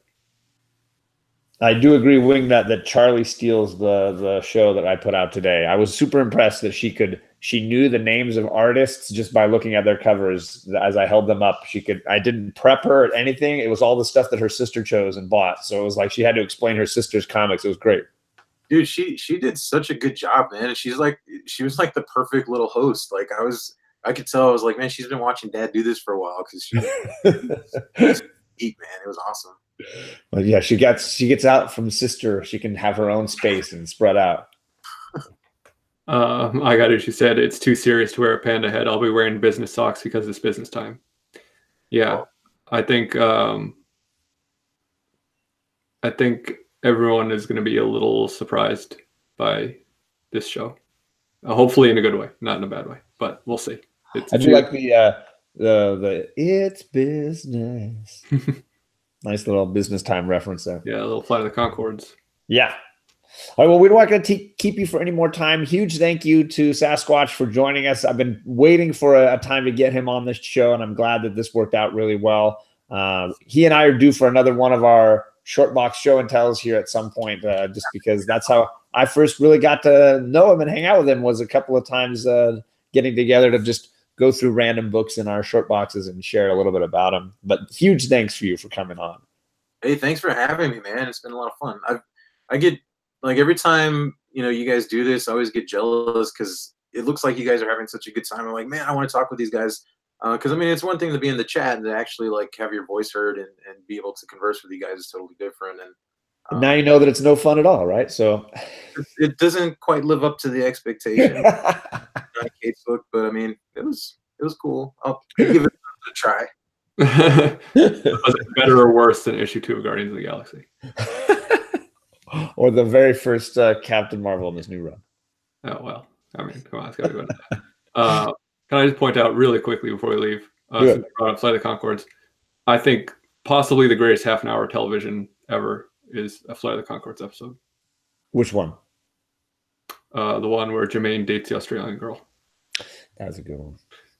I do agree, Wing, that Charlie steals the show that I put out today. I was super impressed that she knew the names of artists just by looking at their covers. As I held them up, I didn't prep her at anything. It was all the stuff that her sister chose and bought. So it was like she had to explain her sister's comics. It was great. Dude, she did such a good job, man. And she was like the perfect little host. Like I could tell, I was like, man, she's been watching Dad do this for a while, because she was deep, man. It was awesome. Well, yeah, she gets out from sister. She can have her own space and spread out. I got it. She said it's too serious to wear a panda head. I'll be wearing business socks because it's business time. Yeah, I think everyone is going to be a little surprised by this show. Hopefully in a good way, not in a bad way, but we'll see. I do like the it's business. Nice little business time reference there. Yeah, a little Flight of the Conchords. Yeah. All right, well, we're not going to keep you for any more time. Huge thank you to Sasquatch for joining us. I've been waiting for a time to get him on this show, and I'm glad that this worked out really well. He and I are due for another one of our short box show and tells here at some point, just because that's how I first really got to know him and hang out with him, was a couple of times getting together to just go through random books in our short boxes and share a little bit about them. But huge thanks for you for coming on. Hey, thanks for having me, man. It's been a lot of fun. I get, like, every time, you guys do this, I always get jealous because it looks like you guys are having such a good time. I'm like, man, I want to talk with these guys. Because, I mean, it's one thing to be in the chat and to actually, like, have your voice heard and be able to converse with you guys is totally different. And now you know that it's no fun at all, right? So it doesn't quite live up to the expectation. Donny Cates book, but I mean, it was It was cool. I'll give it a try. Was it better or worse than issue 2 of Guardians of the Galaxy? Or the very first Captain Marvel in this new run? Oh, well. I mean, come on, it's got to be better than that. Can I just point out really quickly before we leave, since we brought up Flight of the Conchords, I think possibly the greatest half-an-hour television ever is a Flight of the Conchords episode. Which one? The one where Jermaine dates the Australian girl. That's a good one.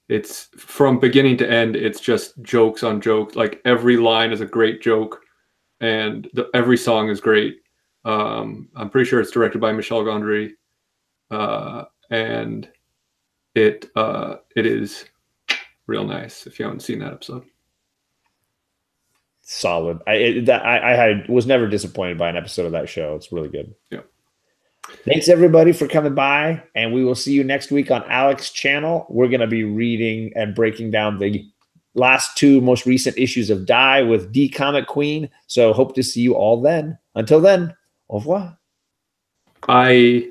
It's from beginning to end. It's just jokes on jokes. Like every line is a great joke, and every song is great. I'm pretty sure it's directed by Michel Gondry, and it is real nice. If you haven't seen that episode, solid. I was never disappointed by an episode of that show. It's really good. Yeah. Thanks everybody for coming by, and we will see you next week on Alec's channel. We're going to be reading and breaking down the last 2 most recent issues of Die with D Comic Queen. So hope to see you all then. Until then, au revoir. Bye.